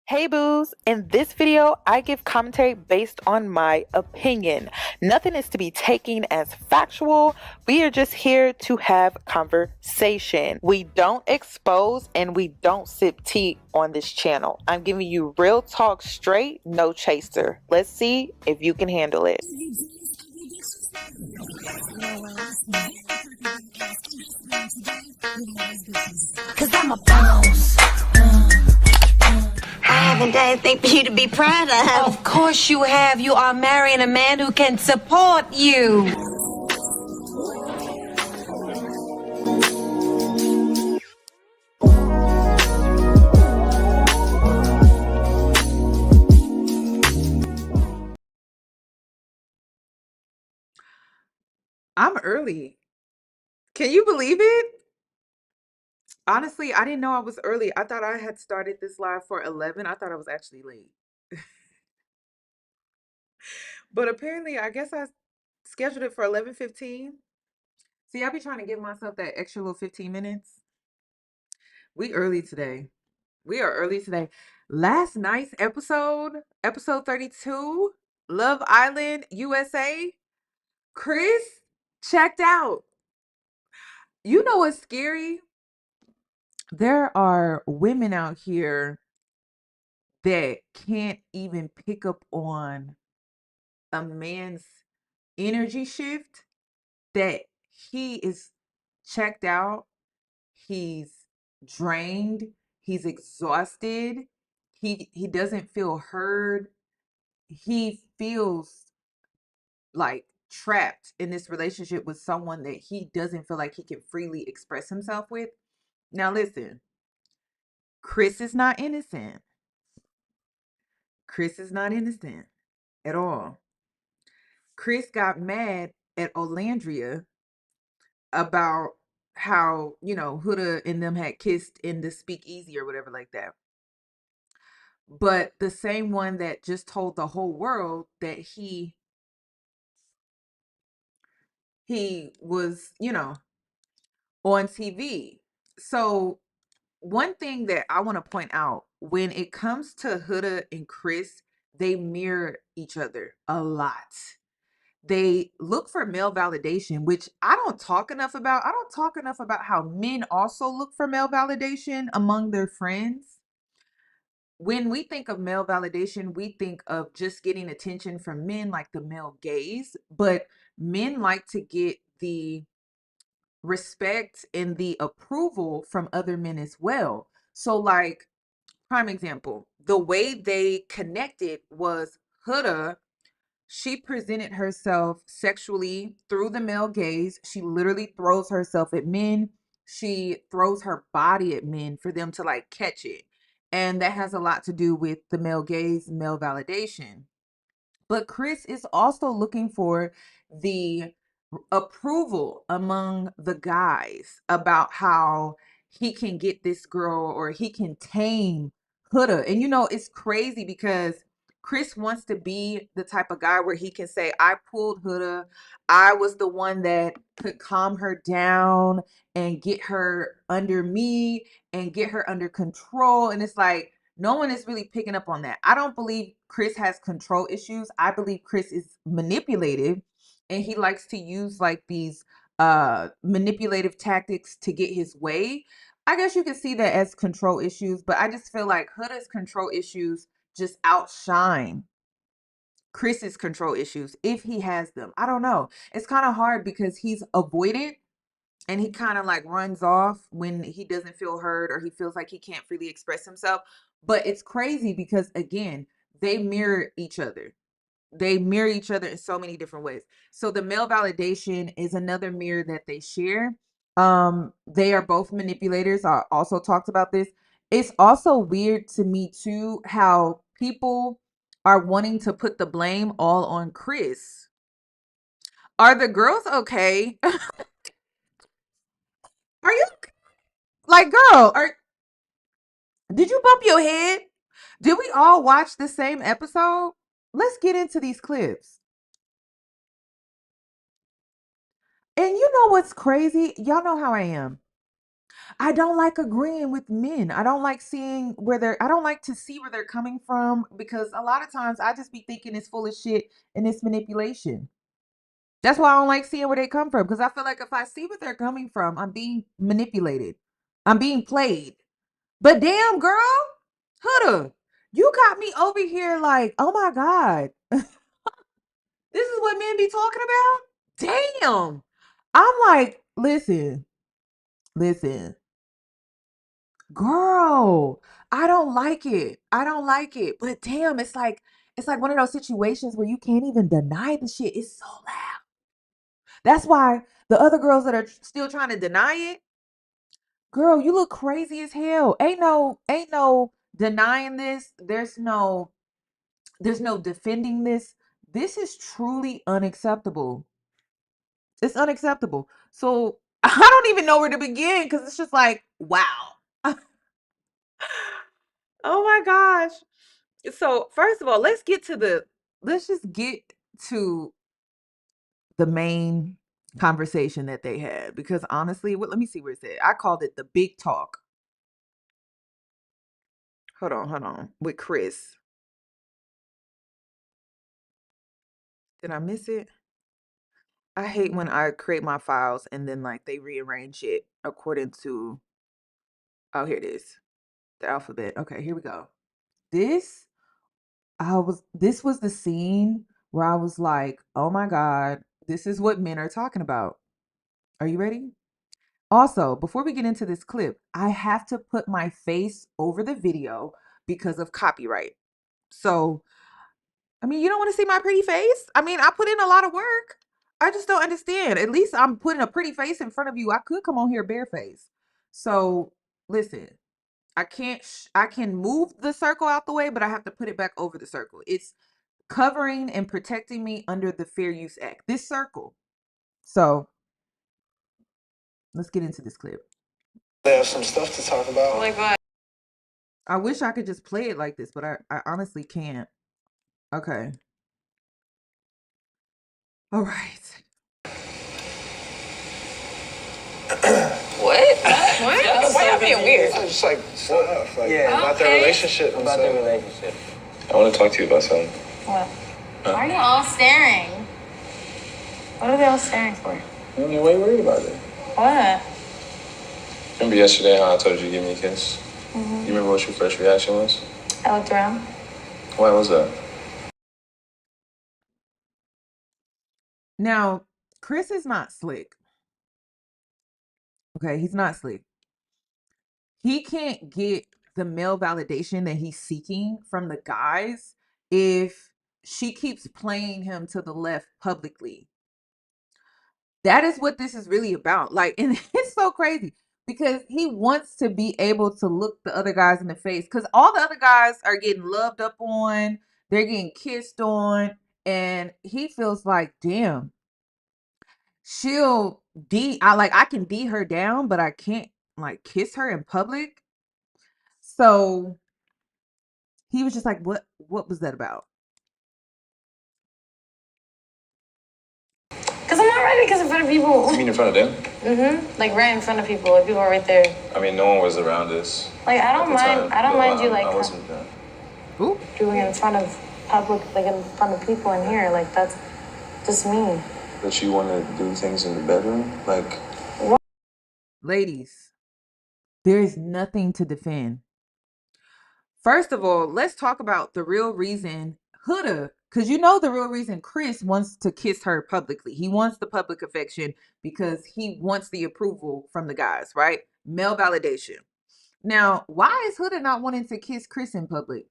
Hey boos, in this video, I give commentary based on my opinion. Nothing is to be taken as factual. We are just here to have conversation. We don't expose and we don't sip tea on this channel. I'm giving you real talk straight, no chaser. Let's see if you can handle it. Cause I'm a boss. I haven't done anything for you to be proud of. Of course you have. You are marrying a man who can support you. I'm early. Can you believe it? Honestly, I didn't know I was early. I thought I had started this live for 11. I thought I was actually late. But apparently, I guess I scheduled it for 11:15. See, I be trying to give myself that extra little 15 minutes. We early today. We are early today. Last night's episode 32, Love Island USA, Chris checked out. You know what's scary? There are women out here that can't even pick up on a man's energy shift, that he is checked out, he's drained, he's exhausted, he doesn't feel heard, he feels like trapped in this relationship with someone that he doesn't feel like he can freely express himself with. Now listen, Chris is not innocent. Chris is not innocent at all. Chris got mad at Olandria about how, Huda and them had kissed in the speakeasy or whatever like that. But the same one that just told the whole world that he was, on TV. So one thing that I want to point out when it comes to Huda and Chris, they mirror each other a lot. They look for male validation, which I don't talk enough about. I don't talk enough about how men also look for male validation among their friends. When we think of male validation, we think of just getting attention from men, like the male gaze, but men like to get the respect and the approval from other men as well. So, like, prime example, the way they connected was Huda, she presented herself sexually through the male gaze. She literally throws herself at men. She throws her body at men for them to like catch it. And that has a lot to do with the male gaze, male validation. But Chris is also looking for the approval among the guys about how he can get this girl or he can tame Huda. And it's crazy because Chris wants to be the type of guy where he can say, I pulled Huda. I was the one that could calm her down and get her under me and get her under control. And it's like, no one is really picking up on that. I don't believe Chris has control issues. I believe Chris is manipulative and he likes to use like these manipulative tactics to get his way. I guess you could see that as control issues, but I just feel like Huda's control issues just outshine Chris's control issues if he has them. I don't know. It's kind of hard because he's avoided and he kind of like runs off when he doesn't feel heard or he feels like he can't freely express himself. But it's crazy because again, they mirror each other. They mirror each other in so many different ways. So the male validation is another mirror that they share. They are both manipulators. I also talked about this. It's also weird to me too how people are wanting to put the blame all on Chris. Are the girls okay? Are you like, girl, did you bump your head? Did we all watch the same episode? Let's get into these clips. And you know what's crazy? Y'all know how I am. I don't like agreeing with men. I don't like seeing I don't like to see where they're coming from, because a lot of times I just be thinking it's full of shit and it's manipulation. That's why I don't like seeing where they come from, because I feel like if I see where they're coming from, I'm being manipulated. I'm being played. But damn, girl, Huda, you got me over here like, oh my God. This is what men be talking about? Damn. I'm like, listen, girl, I don't like it. I don't like it. But damn, it's like one of those situations where you can't even deny the shit. It's so loud. That's why the other girls that are still trying to deny it, girl, you look crazy as hell. Ain't no denying this. There's no defending this. This is truly unacceptable. It's unacceptable. So I don't even know where to begin, because it's just like, wow. Oh my gosh. So first of all, let's just get to the main conversation that they had, because honestly, let me see where it's at. I called it the big talk. Hold on. With Chris. Did I miss it? I hate when I create my files and then like they rearrange it according to, oh, here it is. The alphabet. Okay, here we go. This this was the scene where I was like, "Oh my God, this is what men are talking about." Are you ready? Also, before we get into this clip, I have to put my face over the video because of copyright. So, I mean, you don't want to see my pretty face? I mean, I put in a lot of work. I just don't understand. At least I'm putting a pretty face in front of you. I could come on here bareface. So, listen, I can move the circle out the way, but I have to put it back over the circle. It's covering and protecting me under the Fair Use Act. This circle. So, let's get into this clip. There's some stuff to talk about. Oh my God. I wish I could just play it like this, but I honestly can't. Okay. All right. What? What? Why y'all being weird? Just like stuff, like Yeah. about their relationship. and About the stuff. relationship. I want to talk to you about something. What? Why are you all staring? What are they all staring for? I mean, why are you worried about it? What? Remember yesterday how I told you to give me a kiss? You remember what your first reaction was? I looked around. Why was that? Now, Chris is not slick. Okay, he's not slick. He can't get the male validation that he's seeking from the guys if she keeps playing him to the left publicly. That is what this is really about. Like, and it's so crazy because he wants to be able to look the other guys in the face, because all the other guys are getting loved up on, they're getting kissed on, and he feels like, damn, I can D her down, but I can't like kiss her in public. So he was just like, what was that about? Because I'm not ready because in front of people. You mean in front of them? Like right in front of people. Like people are right there. I mean, no one was around us. Like I at don't the mind. time. I don't No, mind you like I wasn't there. Ooh. doing it in front of public, like in front of people in here. Like that's just me. But you want to do things in the bedroom? Like, Ladies, there is nothing to defend. First of all, let's talk about the real reason Huda, because you know the real reason Chris wants to kiss her publicly. He wants the public affection because he wants the approval from the guys, right? Male validation. Now, why is Huda not wanting to kiss Chris in public?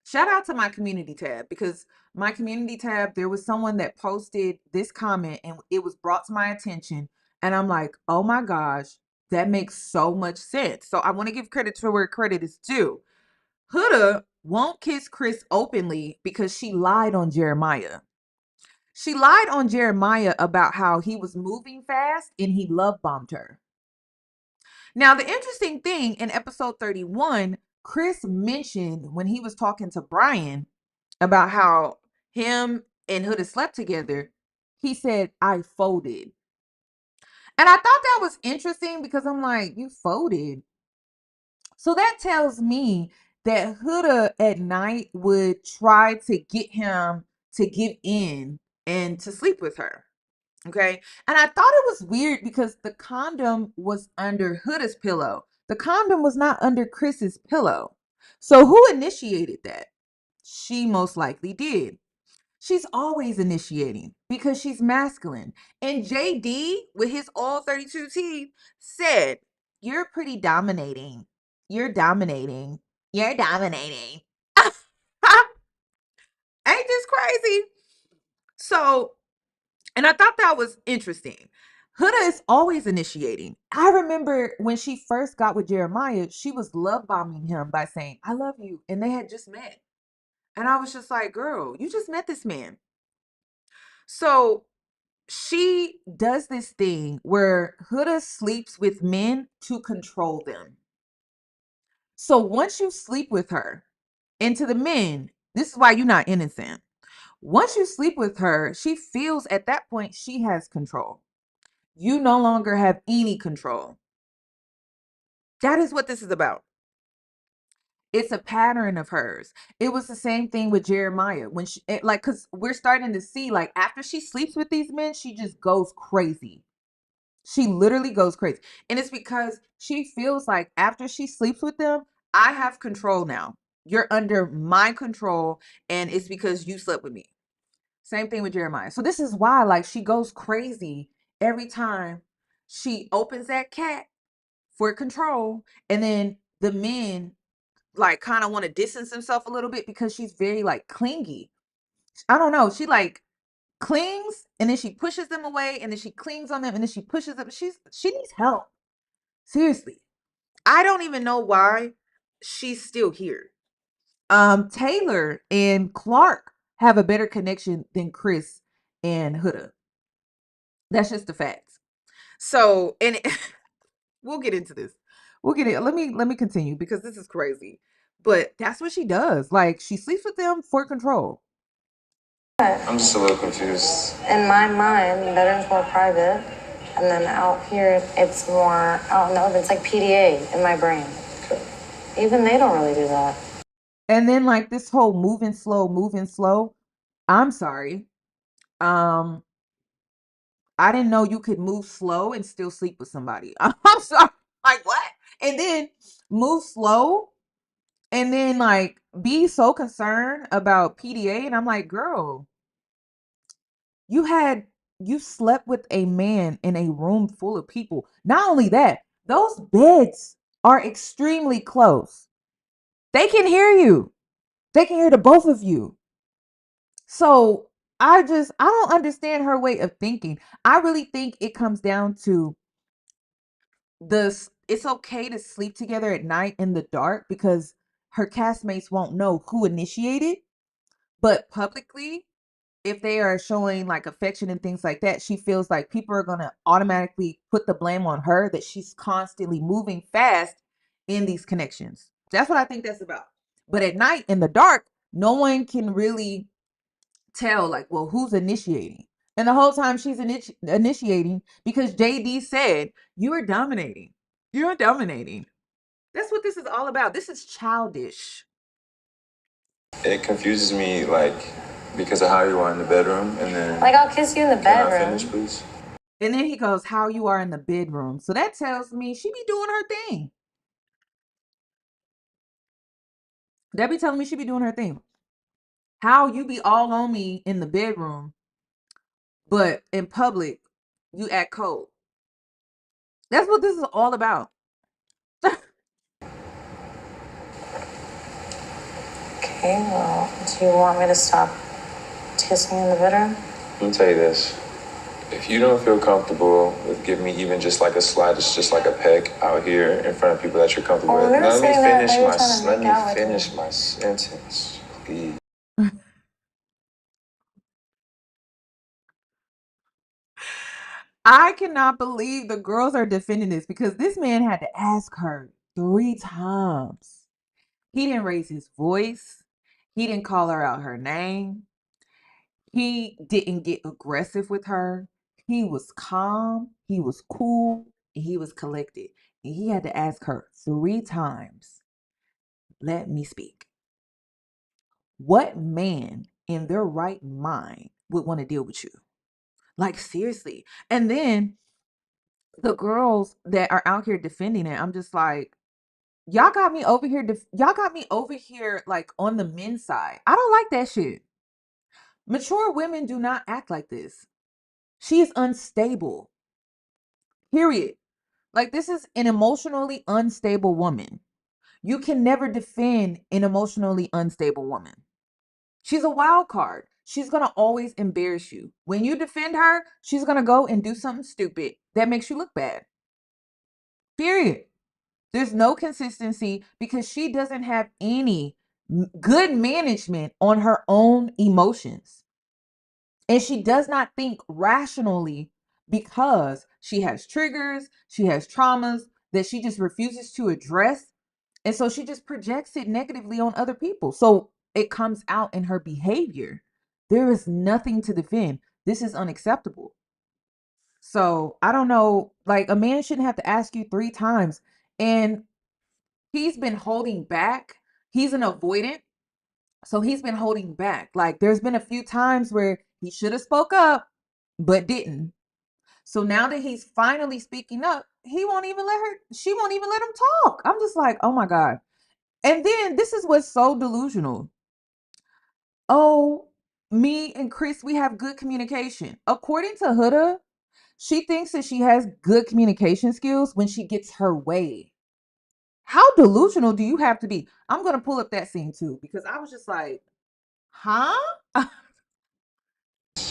Shout out to my community tab, because my community tab, there was someone that posted this comment and it was brought to my attention. And I'm like, oh my gosh, that makes so much sense. So I want to give credit to where credit is due. Huda won't kiss Chris openly because she lied on Jeremiah. She lied on Jeremiah about how he was moving fast and he love bombed her. Now, the interesting thing in episode 31, Chris mentioned when he was talking to Brian about how him and Huda slept together, he said, I folded. And I thought that was interesting because I'm like, you folded. So that tells me that Huda at night would try to get him to give in and to sleep with her. Okay. And I thought it was weird because the condom was under Huda's pillow. The condom was not under Chris's pillow. So who initiated that? She most likely did. She's always initiating because she's masculine. And JD, with his all 32 teeth, said, "You're pretty dominating. You're dominating. You're dominating." Ain't this crazy? So, and I thought that was interesting. Huda is always initiating. I remember when she first got with Jeremiah, she was love bombing him by saying, "I love you." And they had just met. And I was just like, girl, you just met this man. So she does this thing where Huda sleeps with men to control them. So once you sleep with her, and to the men, this is why you're not innocent. Once you sleep with her, she feels at that point she has control. You no longer have any control. That is what this is about. It's a pattern of hers. It was the same thing with Jeremiah when she because we're starting to see like after she sleeps with these men, she just goes crazy. She literally goes crazy. And it's because she feels like after she sleeps with them, I have control now. You're under my control, and it's because you slept with me. Same thing with Jeremiah. So this is why like she goes crazy every time she opens that cat for control, and then the men like kind of want to distance themselves a little bit because she's very like clingy. I don't know. She like clings and then she pushes them away and then she clings on them and then she pushes them. She needs help. Seriously. I don't even know why she's still here. Taylor and Clark have a better connection than Chris and Huda. That's just the facts. So, and we'll get into this. We'll get it. Let me continue because this is crazy. But that's what she does. Like she sleeps with them for control. I'm just a little confused. In my mind, the bedroom's more private, and then out here, it's more out in the open. It's like PDA in my brain. Even they don't really do that. And then like this whole moving slow. I'm sorry. I didn't know you could move slow and still sleep with somebody. I'm sorry. Like what? And then move slow and then like be so concerned about PDA. And I'm like, girl, you slept with a man in a room full of people. Not only that, those beds are extremely close. They can hear you. They can hear the both of you. So I don't understand her way of thinking. I really think it comes down to this. It's okay to sleep together at night in the dark because her castmates won't know who initiated, but publicly if they are showing like affection and things like that, she feels like people are going to automatically put the blame on her that she's constantly moving fast in these connections. That's what I think that's about. But at night in the dark, no one can really tell like, well, who's initiating? And the whole time she's initiating because JD said, you are dominating. You're dominating. That's what this is all about. This is childish. It confuses me, like, because of how you are in the bedroom, and then... Like, I'll kiss you in the Can I bedroom. finish, please? And then he goes, how you are in the bedroom. So that tells me she be doing her thing. That be telling me she be doing her thing. How you be all on me in the bedroom, but in public, you act cold. That's what this is all about. Okay, well, do you want me to stop kissing you in the bedroom? Let me tell you this. If you don't feel comfortable with giving me even just like a slide, it's just like a peck out here in front of people that you're comfortable with. Let me finish my sentence, please. I cannot believe the girls are defending this because this man had to ask her 3 times. He didn't raise his voice. He didn't call her out her name. He didn't get aggressive with her. He was calm. he was cool, and he was collected. And he had to ask her 3 times, let me speak. What man in their right mind would want to deal with you? Like, seriously. And then the girls that are out here defending it, I'm just like, y'all got me over here. Y'all got me over here, like, on the men's side. I don't like that shit. Mature women do not act like this. She is unstable. Period. Like, this is an emotionally unstable woman. You can never defend an emotionally unstable woman. She's a wild card. She's going to always embarrass you. When you defend her, she's going to go and do something stupid that makes you look bad. Period. There's no consistency because she doesn't have any good management on her own emotions. And she does not think rationally because she has triggers, she has traumas that she just refuses to address. And so she just projects it negatively on other people. So it comes out in her behavior. There is nothing to defend. This is unacceptable. So I don't know, like, a man shouldn't have to ask you 3 times. And he's been holding back. He's an avoidant. So he's been holding back. Like, there's been a few times where he should have spoke up, but didn't. So now that he's finally speaking up, she won't even let him talk. I'm just like, oh my God. And then this is what's so delusional. Oh, me and Chris, we have good communication. According to Huda, she thinks that she has good communication skills when she gets her way. How delusional do you have to be? I'm going to pull up that scene too, because I was just like, huh?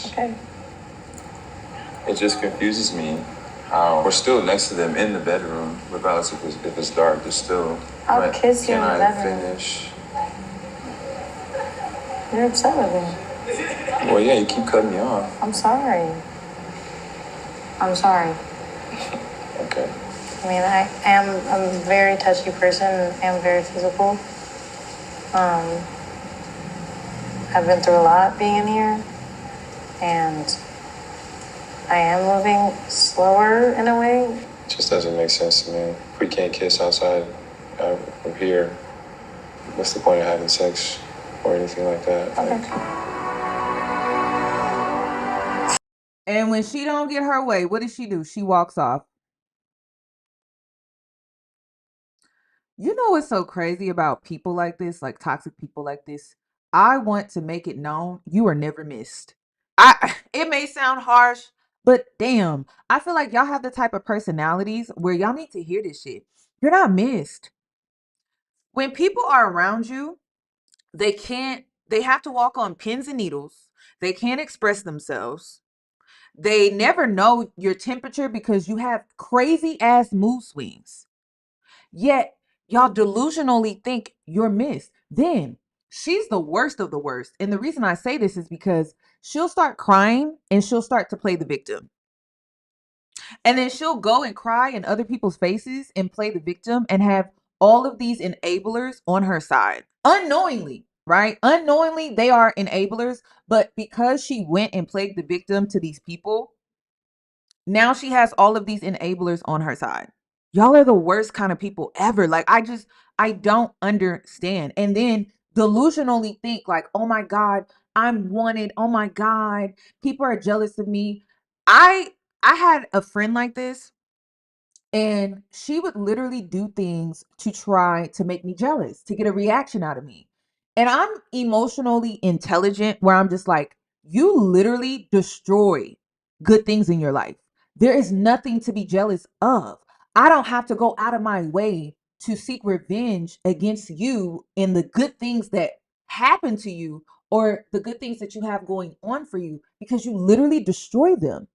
Okay. It just confuses me how we're still next to them in the bedroom, regardless if it's dark. There's still. I'll kiss you in the Can I bedroom. finish? You're upset with me. Well, yeah, you keep cutting me off. I'm sorry. I'm sorry. Okay. I mean, I'm a very touchy person. I'm very physical. I've been through a lot being in here, and I am moving slower in a way. It just doesn't make sense to me. If we can't kiss outside of here, what's the point of having sex or anything like that? Okay. And when she don't get her way, what does she do? She walks off. You know what's so crazy about people like this, like toxic people like this? I want to make it known you are never missed. It may sound harsh, but damn, I feel like y'all have the type of personalities where y'all need to hear this shit. You're not missed. When people are around you, they have to walk on pins and needles. They can't express themselves. They never know your temperature because you have crazy ass mood swings. Yet y'all delusionally think you're missed. Then she's the worst of the worst. And the reason I say this is because she'll start crying and she'll start to play the victim. And then she'll go and cry in other people's faces and play the victim and have all of these enablers on her side unknowingly, right? Unknowingly, they are enablers. But because she went and played the victim to these people, now she has all of these enablers on her side. Y'all are the worst kind of people ever. Like, I don't understand. And then delusionally think like, oh my God, I'm wanted. Oh my God, people are jealous of me. I had a friend like this, and she would literally do things to try to make me jealous, to get a reaction out of me. And I'm emotionally intelligent where I'm just like, you literally destroy good things in your life. There is nothing to be jealous of. I don't have to go out of my way to seek revenge against you in the good things that happen to you or the good things that you have going on for you because you literally destroy them.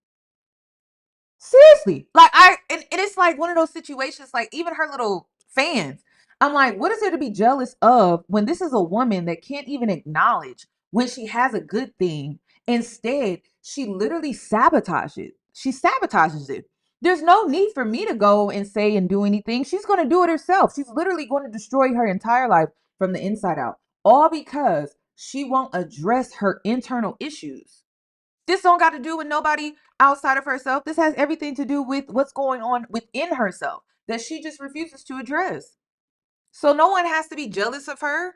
Seriously. Like, and it's like one of those situations, like even her little fans. I'm like, what is there to be jealous of when this is a woman that can't even acknowledge when she has a good thing? Instead, she literally sabotages it. She sabotages it. There's no need for me to go and say and do anything. She's going to do it herself. She's literally going to destroy her entire life from the inside out. All because she won't address her internal issues. This don't got to do with nobody outside of herself. This has everything to do with what's going on within herself that she just refuses to address. So no one has to be jealous of her.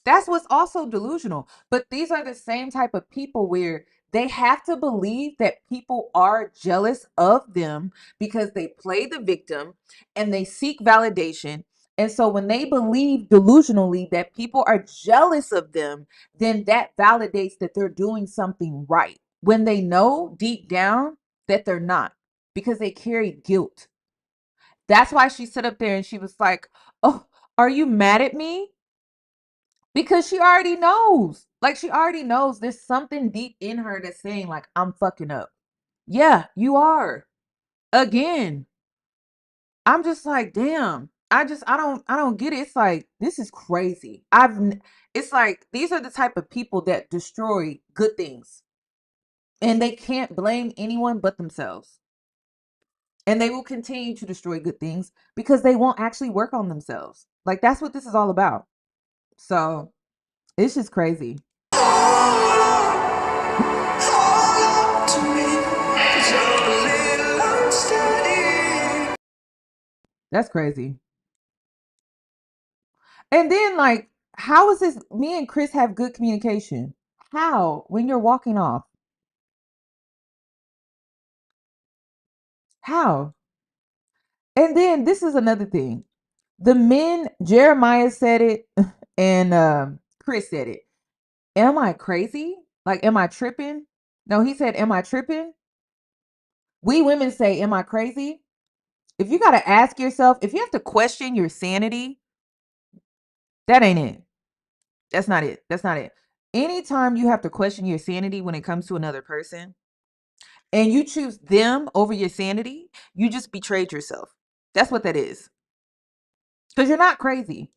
That's what's also delusional. But these are the same type of people where they have to believe that people are jealous of them because they play the victim and they seek validation. And so when they believe delusionally that people are jealous of them, then that validates that they're doing something right. When they know deep down that they're not, because they carry guilt. That's why she stood up there and she was like, "Oh, are you mad at me?" Because she already knows. Like, she already knows there's something deep in her that's saying, like, I'm fucking up. Yeah, you are. Again. I'm just like, damn. I don't get it. It's like, this is crazy. It's like, these are the type of people that destroy good things. And they can't blame anyone but themselves. And they will continue to destroy good things because they won't actually work on themselves. Like, that's what this is all about. So, it's just crazy. That's crazy. And then, like, how is this? Me and Chris have good communication. How? When you're walking off? How? And then this is another thing. The men, Jeremiah said it, and Chris said it. Am I crazy? Like, am I tripping? No, he said, am I tripping? We women say, am I crazy? If you got to ask yourself, if you have to question your sanity, that ain't it. That's not it. That's not it. Anytime you have to question your sanity when it comes to another person and you choose them over your sanity, you just betrayed yourself. That's what that is. Because you're not crazy.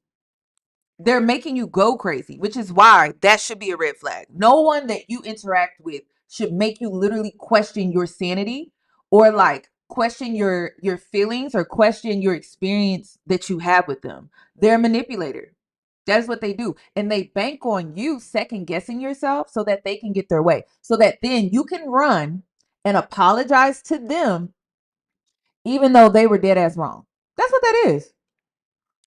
They're making you go crazy, which is why that should be a red flag. No one that you interact with should make you literally question your sanity or like question your feelings or question your experience that you have with them. They're a manipulator. That's what they do. And they bank on you second guessing yourself so that they can get their way. So that then you can run and apologize to them even though they were dead ass wrong. That's what that is.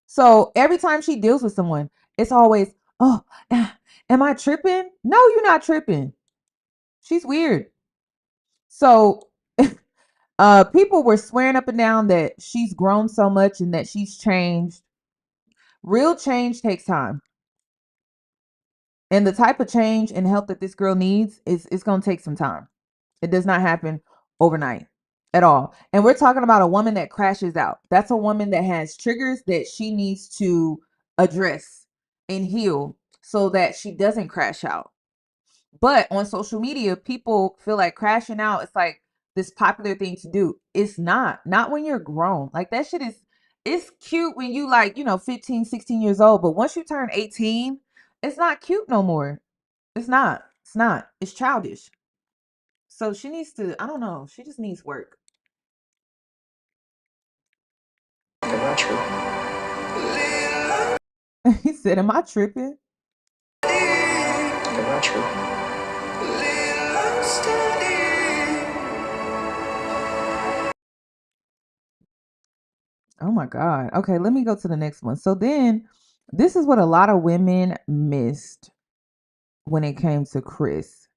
So every time she deals with someone, it's always, oh, am I tripping? No, you're not tripping. She's weird. So people were swearing up and down that she's grown so much and that she's changed. Real change takes time. And the type of change and help that this girl needs is going to take some time. It does not happen overnight at all. And we're talking about a woman that crashes out. That's a woman that has triggers that she needs to address and heal so that she doesn't crash out. But on social media, people feel like crashing out is like this popular thing to do. It's not when you're grown. Like, that shit is, it's cute when you like, 15, 16 years old. But once you turn 18, it's not cute no more. It's not. It's childish. So she needs to, I don't know. She just needs work. Am I tripping? He said, am I tripping? Am I tripping? Oh my God. Okay, let me go to the next one. So then, this is what a lot of women missed when it came to Chris.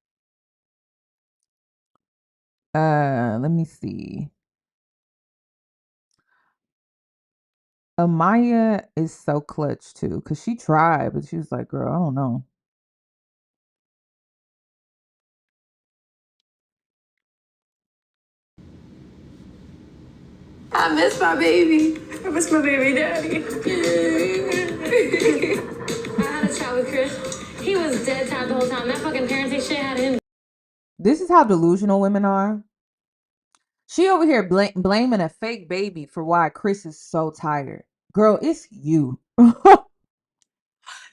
Let me see. Amaya is so clutch too, because she tried, but she was like, girl, I don't know. I miss my baby. I miss my baby daddy. I had a chat with Chris. He was dead tired the whole time. That fucking parenting shit had him. This is how delusional women are. She over here blaming a fake baby for why Chris is so tired. Girl, it's you.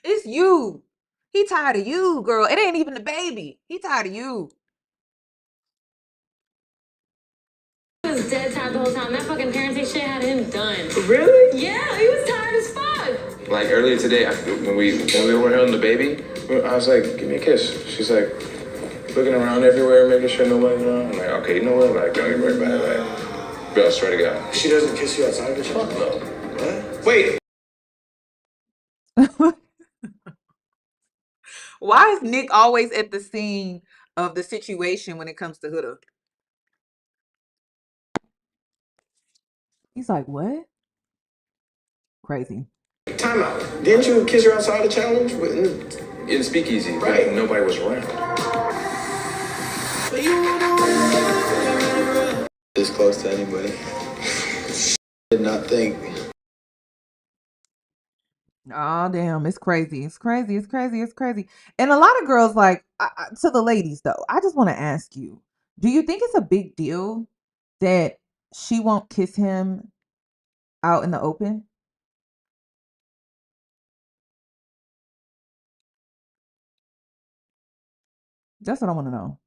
It's you. He tired of you, girl. It ain't even the baby. He tired of you. He was dead tired the whole time. That fucking parenting shit had him done. Really? Yeah, he was tired as fuck. Like earlier today, when we were holding the baby, I was like, "Give me a kiss." She's like, looking around everywhere, making sure nobody's around. I'm like, okay, you know what? Like, don't even worry about it. Like, bro, I swear to God. She doesn't kiss you outside the show? No. What? Wait. Why is Nick always at the scene of the situation when it comes to Huda? He's like, what? Crazy. Time out. Didn't you kiss her outside the challenge? In Speakeasy, Right. but nobody was around. This close to anybody. Did not think. Oh, damn. It's crazy. It's crazy. It's crazy. It's crazy. And a lot of girls, like, to the ladies, though, I just want to ask you, do you think it's a big deal that she won't kiss him out in the open? That's what I want to know.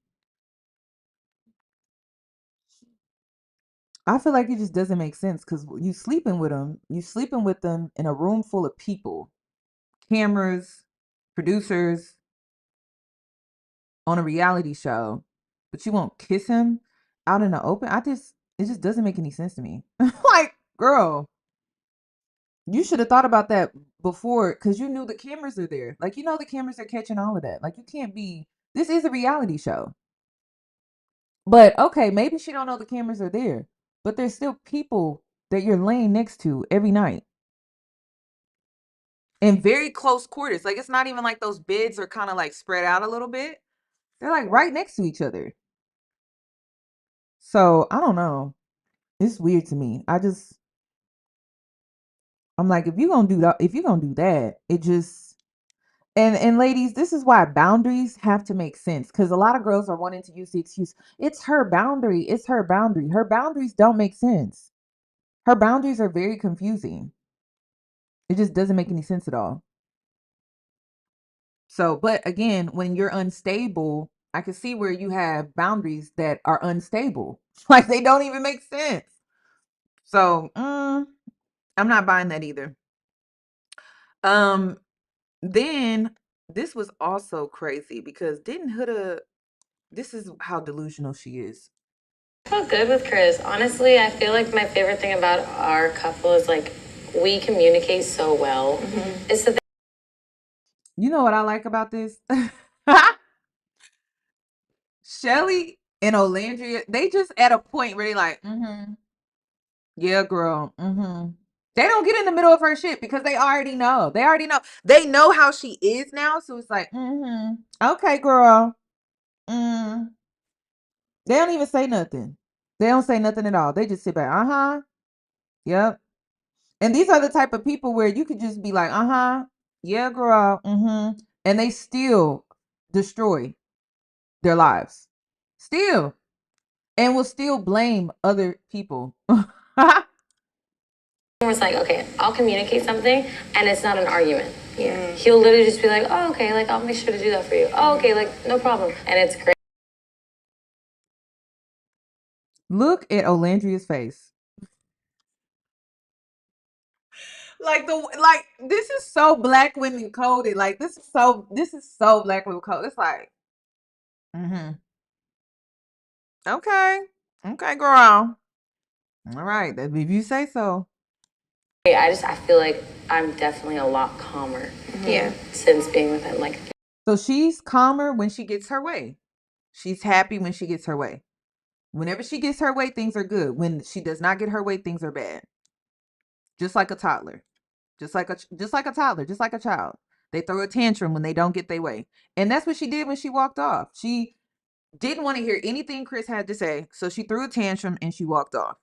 I feel like it just doesn't make sense because you sleeping with them in a room full of people, cameras, producers, on a reality show, but you won't kiss him out in the open. It just doesn't make any sense to me. Like, girl, you should have thought about that before because you knew the cameras are there. Like, the cameras are catching all of that. Like, this is a reality show. But okay, maybe she don't know the cameras are there, but there's still people that you're laying next to every night in very close quarters. Like, it's not even like those beds are kind of like spread out a little bit. They're like right next to each other. So I don't know. It's weird to me. I'm like, if you're gonna do that, it just and ladies, this is why boundaries have to make sense. Because a lot of girls are wanting to use the excuse, it's her boundary, it's her boundary. Her boundaries don't make sense. Her boundaries are very confusing. It just doesn't make any sense at all. So, but again, when you're unstable, I can see where you have boundaries that are unstable. Like they don't even make sense. So, I'm not buying that either. Then this was also crazy because didn't Huda, this is how delusional she is. I feel good with Chris. Honestly, I feel like my favorite thing about our couple is like we communicate so well. It's the You know what I like about this? Shelly and Olandria, they just at a point where they like, yeah, girl, They don't get in the middle of her shit because they already know. They already know. They know how she is now. So it's like, okay, girl. They don't even say nothing. They don't say nothing at all. They just sit back. Yep. And these are the type of people where you could just be like, yeah, girl, and they still destroy their lives. Still. And will still blame other people. was like, okay, I'll communicate something and it's not an argument. Yeah. He'll literally just be like, oh, okay, like I'll make sure to do that for you. Oh, okay, like no problem. And it's great. Look at Olandria's face. Like this is so black women coded. Like this is so black women coded. It's like, okay, girl. All right, if you say so. I feel like I'm definitely a lot calmer. Yeah. Since being with him. Like, so she's calmer when she gets her way. She's happy when she gets her way. Whenever she gets her way, things are good. When she does not get her way, things are bad. Just like a toddler. Just like a toddler, just like a child. They throw a tantrum when they don't get their way. And that's what she did when she walked off. She didn't want to hear anything Chris had to say, so she threw a tantrum and she walked off.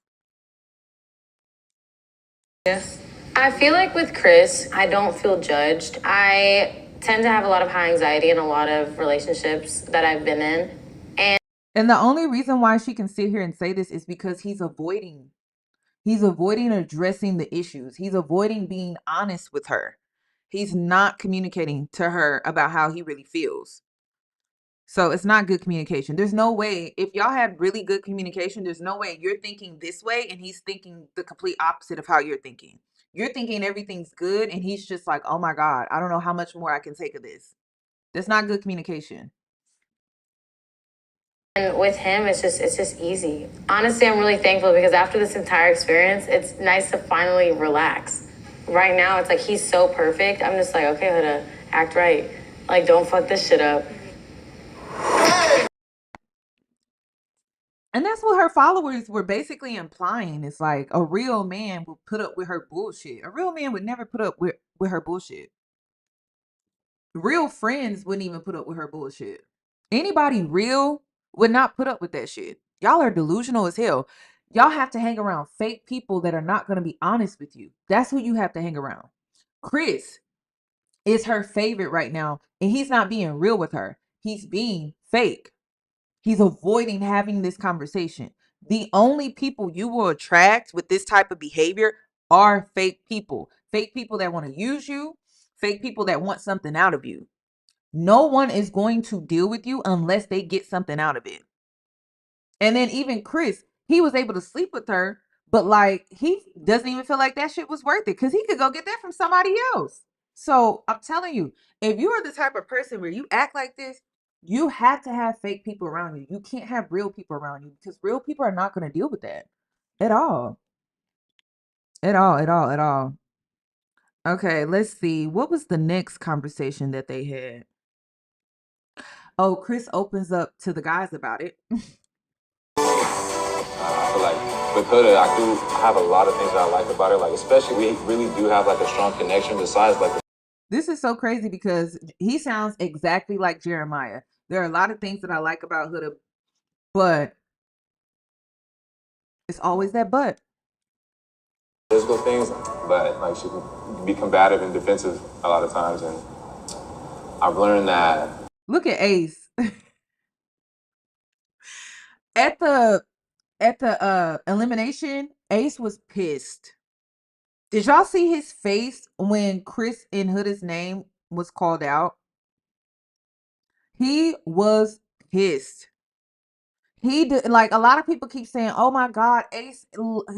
yes. I feel like with Chris, I don't feel judged. I tend to have a lot of high anxiety in a lot of relationships that I've been in. And the only reason why she can sit here and say this is because he's avoiding addressing the issues. He's avoiding being honest with her. He's not communicating to her about how he really feels. So it's not good communication. There's no way, if y'all had really good communication, there's no way you're thinking this way and he's thinking the complete opposite of how you're thinking. You're thinking everything's good and he's just like, oh my God, I don't know how much more I can take of this. That's not good communication. And with him, it's just easy. Honestly, I'm really thankful because after this entire experience, it's nice to finally relax. Right now, it's like he's so perfect. I'm just like, okay, Huda, act right. Like, don't fuck this shit up. And that's what her followers were basically implying. It's like a real man would put up with her bullshit. A real man would never put up with her bullshit. Real friends wouldn't even put up with her bullshit. Anybody real would not put up with that shit. Y'all are delusional as hell. Y'all have to hang around fake people that are not going to be honest with you. That's who you have to hang around. Chris is her favorite right now, and he's not being real with her. He's being fake. He's avoiding having this conversation. The only people you will attract with this type of behavior are fake people. Fake people that want to use you, fake people that want something out of you. No one is going to deal with you unless they get something out of it. And then even Chris, he was able to sleep with her, but like he doesn't even feel like that shit was worth it because he could go get that from somebody else. So I'm telling you, if you are the type of person where you act like this, you have to have fake people around you. You can't have real people around you because real people are not going to deal with that at all. At all. Okay, let's see. What was the next conversation that they had? Oh, Chris opens up to the guys about it. I feel like with Huda, I have a lot of things that I like about her. Like, especially we really do have like a strong connection besides like. This is so crazy because he sounds exactly like Jeremiah. There are a lot of things that I like about Huda, but it's always that but. Physical things, but like she can be combative and defensive a lot of times, and I've learned that. Look at Ace. at the elimination, Ace was pissed. Did y'all see his face when Chris in Huda's name was called out? He was pissed. He did, like a lot of people keep saying, "Oh my God, Ace,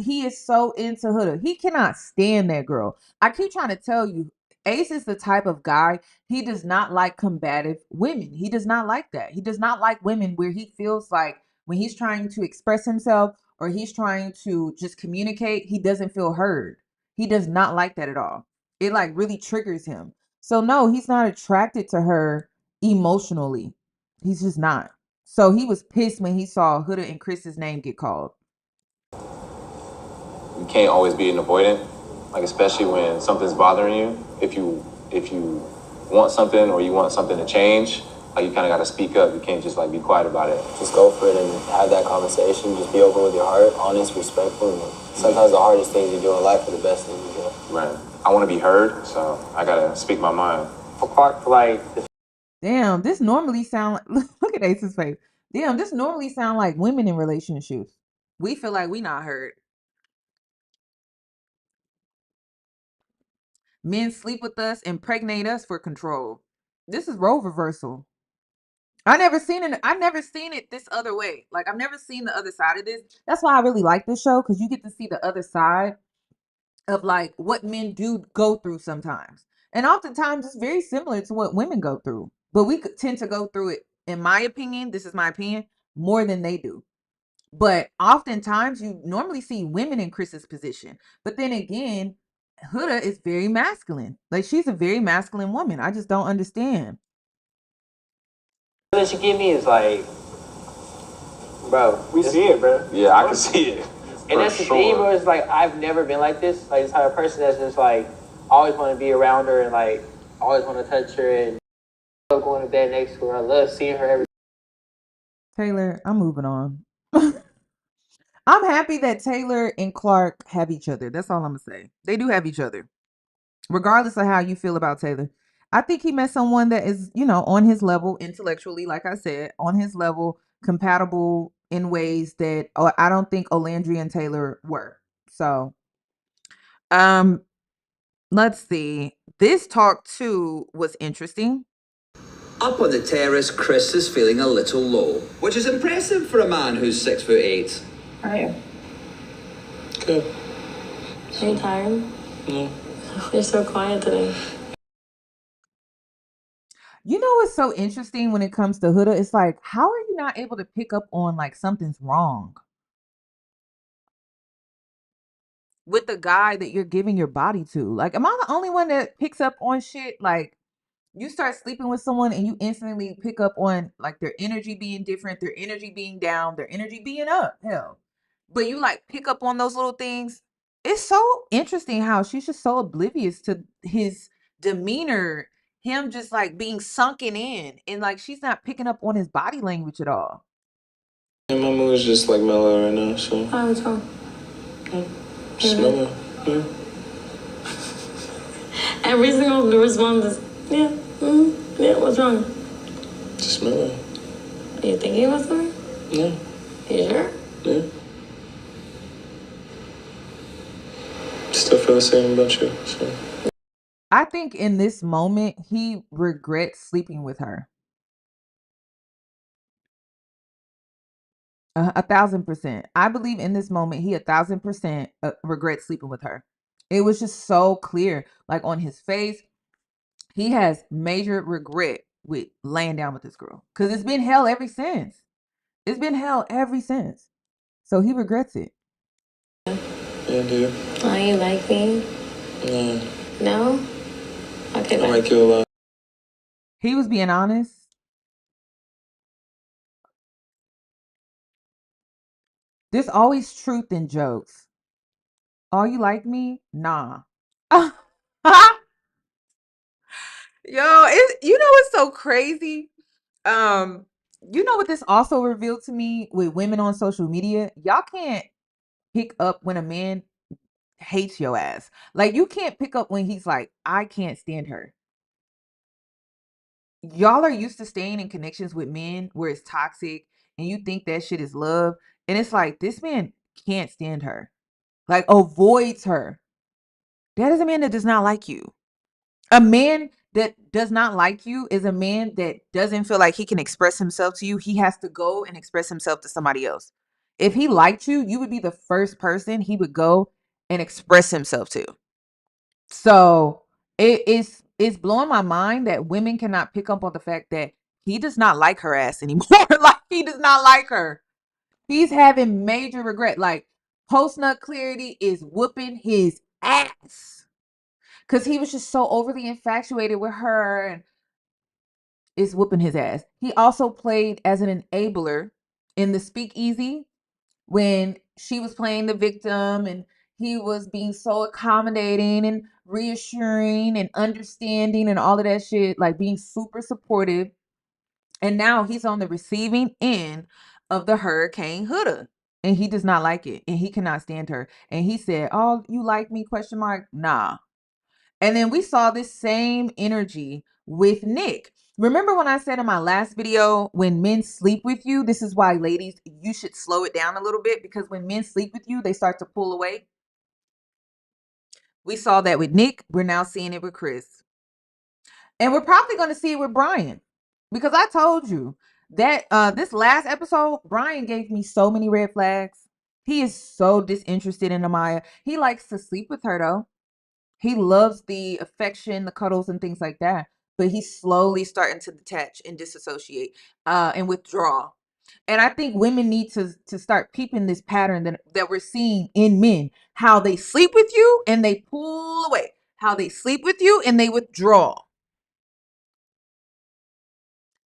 he is so into Huda. He cannot stand that girl." I keep trying to tell you, Ace is the type of guy, he does not like combative women. He does not like that. He does not like women where he feels like when he's trying to express himself or he's trying to just communicate, he doesn't feel heard. He does not like that at all. It like really triggers him. So no, he's not attracted to her emotionally. He's just not. So he was pissed when he saw Huda and Chris's name get called. You can't always be an avoidant, like especially when something's bothering you. If you want something or you want something to change, like you kind of got to speak up. You can't just like be quiet about it. Just go for it and have that conversation. Just be open with your heart, honest, respectful. And sometimes the hardest things you do in life are the best things you do. Right. I want to be heard, so I gotta speak my mind. Damn, this normally sound like, look at Ace's face. Damn, this normally sound like women in relationships. We feel like we not heard. Men sleep with us, impregnate us for control. This is role reversal. I never seen it this other way. Like I've never seen the other side of this. That's why I really like this show, because you get to see the other side of like what men do go through sometimes. And oftentimes it's very similar to what women go through. But we tend to go through it, in my opinion, this is my opinion, more than they do. But oftentimes you normally see women in Chris's position. But then again, Huda is very masculine. Like she's a very masculine woman. I just don't understand. What she give me is like, bro, we see it, bro. Yeah, I can see it. And that's the thing, bro. It's like I've never been like this. Like this type of person that's just like always want to be around her and like always want to touch her and love going to bed next to her. I love seeing her every. Taylor, I'm moving on. I'm happy that Taylor and Clark have each other. That's all I'm gonna say. They do have each other, regardless of how you feel about Taylor. I think he met someone that is, on his level intellectually, like I said, on his level, compatible in ways that I don't think Olandria and Taylor were. So, let's see. This talk too was interesting. Up on the terrace, Chris is feeling a little low, which is impressive for a man who's 6'8". How are you? Good. Are you tired? No. You're so quiet today. You know what's so interesting when it comes to Huda? It's like, how are you not able to pick up on like something's wrong with the guy that you're giving your body to? Like, am I the only one that picks up on shit? Like, you start sleeping with someone and you instantly pick up on like their energy being different, their energy being down, their energy being up. Hell. But you like pick up on those little things. It's so interesting how she's just so oblivious to his demeanor, him just like being sunken in, and like she's not picking up on his body language at all. And my mood's just like mellow right now, so. Oh, what's wrong? Just mellow. Yeah. Every single response is, yeah, yeah, what's wrong? Just mellow. Are you thinking about something? Yeah. You sure? Yeah. Still feel the same about you, so. I think in this moment, he regrets sleeping with her. 1,000%. I believe in this moment, he 1,000% regrets sleeping with her. It was just so clear, like on his face. He has major regret with laying down with this girl because it's been hell ever since. It's been hell ever since. So he regrets it. Yeah, dude. Oh, you like me? No. No? Okay, I bye. like you a lot. He was being honest. There's always truth in jokes. Oh, you like me? Nah. Yo, you know what's so crazy? You know what this also revealed to me with women on social media? Y'all can't pick up when a man hates your ass. Like you can't pick up when he's like, I can't stand her. Y'all are used to staying in connections with men where it's toxic and you think that shit is love. And it's like, this man can't stand her. Like avoids her. That is a man that does not like you. A man that does not like you is a man that doesn't feel like he can express himself to you. He has to go and express himself to somebody else. If he liked you, you would be the first person he would go and express himself to. So it's blowing my mind that women cannot pick up on the fact that he does not like her ass anymore. Like he does not like her. He's having major regret. Like post nut clarity is whooping his ass. Cause he was just so overly infatuated with her and is whooping his ass. He also played as an enabler in the speakeasy when she was playing the victim and he was being so accommodating and reassuring and understanding and all of that shit, like being super supportive. And now he's on the receiving end of the Hurricane Huda. And he does not like it. And he cannot stand her. And he said, oh, you like me? Question mark. Nah. And then we saw this same energy with Nick. Remember when I said in my last video, when men sleep with you, this is why, ladies, you should slow it down a little bit, because when men sleep with you, they start to pull away. We saw that with Nick. We're now seeing it with Chris. And we're probably going to see it with Brian, because I told you that this last episode, Brian gave me so many red flags. He is so disinterested in Amaya. He likes to sleep with her, though. He loves the affection, the cuddles, and things like that. But he's slowly starting to detach and disassociate and withdraw. And I think women need to start peeping this pattern that we're seeing in men. How they sleep with you and they pull away. How they sleep with you and they withdraw.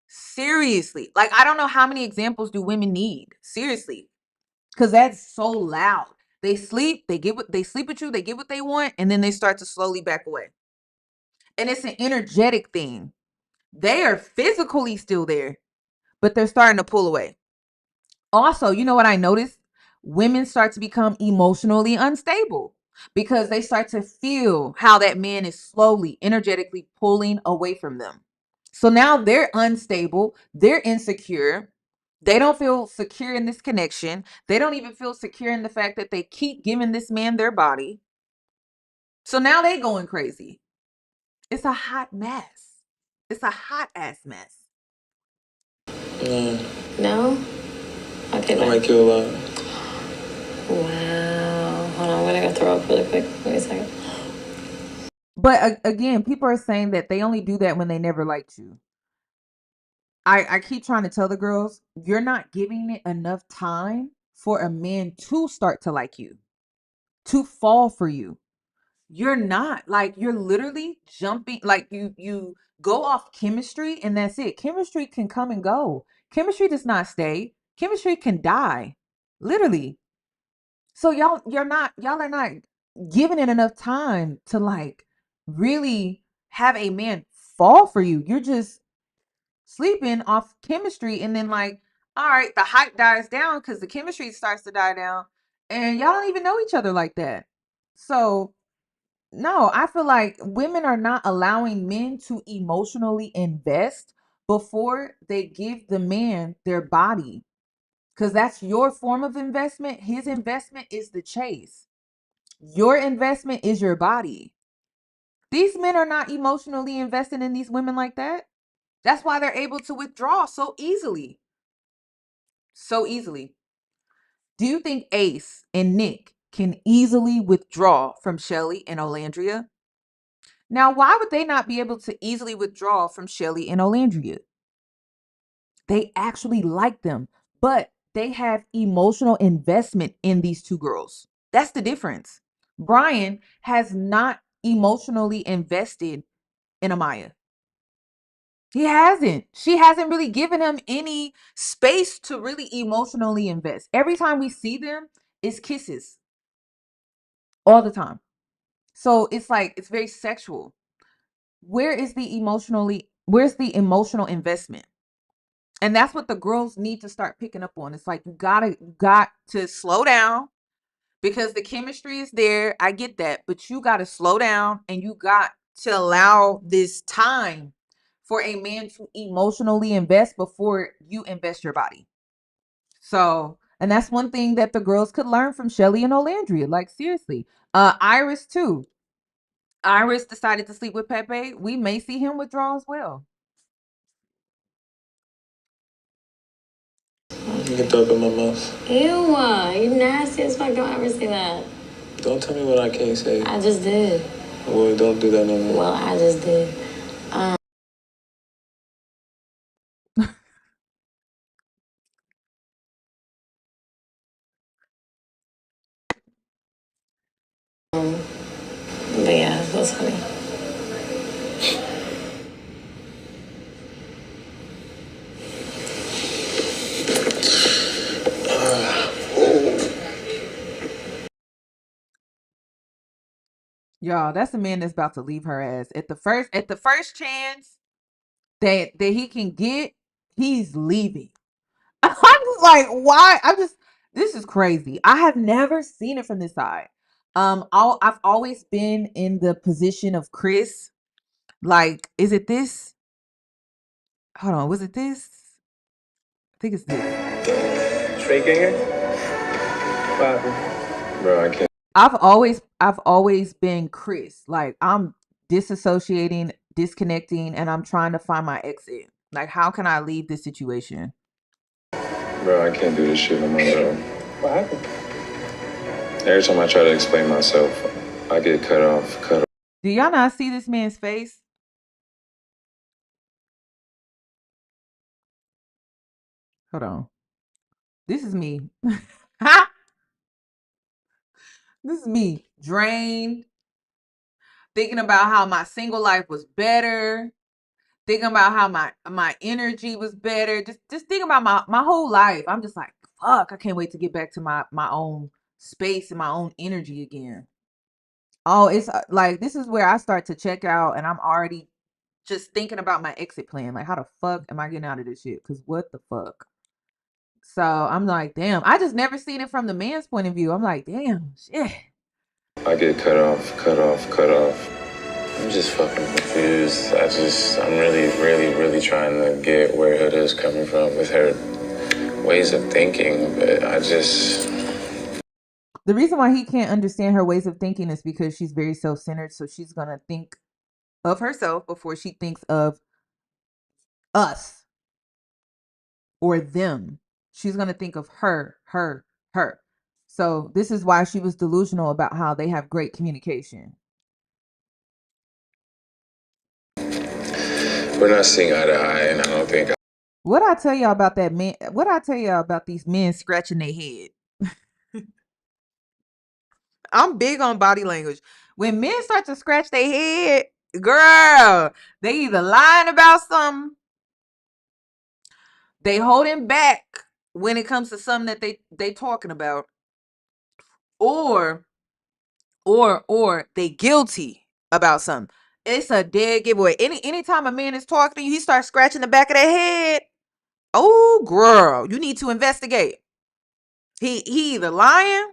Seriously. Like, I don't know how many examples do women need. Seriously. Because that's so loud. They sleep, they sleep with you, they get what they want, and then they start to slowly back away. And it's an energetic thing. They are physically still there, but they're starting to pull away. Also, you know what I noticed? Women start to become emotionally unstable because they start to feel how that man is slowly, energetically pulling away from them. So now they're unstable, they're insecure. They don't feel secure in this connection. They don't even feel secure in the fact that they keep giving this man their body. So now they going crazy. It's a hot mess. It's a hot ass mess. No. No? Okay, I bye. like you a lot. Wow. Hold on, I'm gonna go throw up really quick. Wait a second. But again, people are saying that they only do that when they never liked you. I keep trying to tell the girls, you're not giving it enough time for a man to start to like you, to fall for you. You're not, like, you're literally jumping, like, you go off chemistry and that's it. Chemistry can come and go. Chemistry does not stay. Chemistry can die. Literally. So y'all are not giving it enough time to like really have a man fall for you. You're just sleeping off chemistry, and then like, all right, the hype dies down because the chemistry starts to die down, and y'all don't even know each other like that. So no, I feel like women are not allowing men to emotionally invest before they give the man their body, because that's your form of investment. His investment is the chase. Your investment is your body. These men are not emotionally invested in these women like that. That's why they're able to withdraw so easily. So easily. Do you think Ace and Nick can easily withdraw from Shelly and Olandria? Now, why would they not be able to easily withdraw from Shelly and Olandria? They actually like them, but they have emotional investment in these two girls. That's the difference. Brian has not emotionally invested in Amaya. He hasn't. She hasn't really given him any space to really emotionally invest. Every time we see them, it's kisses all the time. So it's like, it's very sexual. Where's the emotional investment? And that's what the girls need to start picking up on. It's like, you got to slow down, because the chemistry is there. I get that, but you got to slow down, and you got to allow this time for a man to emotionally invest before you invest your body. So, and that's one thing that the girls could learn from Shelly and Olandria. Like, seriously. Iris too. Iris decided to sleep with Pepe. We may see him withdraw as well. You can throw up in my mouth. Ew, you nasty as fuck. Don't ever say that. Don't tell me what I can't say. I just did. Well, don't do that no more. Well, I just did. But yeah, it was funny. Y'all, that's a man that's about to leave her ass at the first chance that he can get. He's leaving. I'm just like, why? This is crazy. I have never seen it from this side. I've always been in the position of Chris. Like, is it this? Hold on, was it this? I think it's this. Straight ganger? What happened? Bro, I can't. I've always been Chris. Like, I'm disassociating, disconnecting, and I'm trying to find my exit. Like, how can I leave this situation? Bro, I can't do this shit no more, bro. What happened? Every time I try to explain myself, I get cut off. Do y'all not see this man's face? Hold on. This is me. This is me, drained, thinking about how my single life was better, thinking about how my energy was better, just thinking about my whole life. I'm just like, fuck, I can't wait to get back to my own space and my own energy again. Oh, it's like, this is where I start to check out, and I'm already just thinking about my exit plan. Like, how the fuck am I getting out of this shit? Because what the fuck? So I'm like, damn, I just never seen it from the man's point of view. I'm like, damn, shit. I get cut off. I'm just fucking confused. I'm really trying to get where Huda's coming from with her ways of thinking, but The reason why he can't understand her ways of thinking is because she's very self-centered. So she's going to think of herself before she thinks of us or them. She's going to think of her. So this is why she was delusional about how they have great communication. we're not seeing eye to eye, and I don't think What I tell y'all about that man? What I tell y'all about these men scratching their head? I'm big on body language. When men start to scratch their head, girl, they either lying about something, they holding back when it comes to something that they talking about, or they guilty about something. It's a dead giveaway. Anytime a man is talking to you, he starts scratching the back of their head. Oh, girl, you need to investigate. He either lying,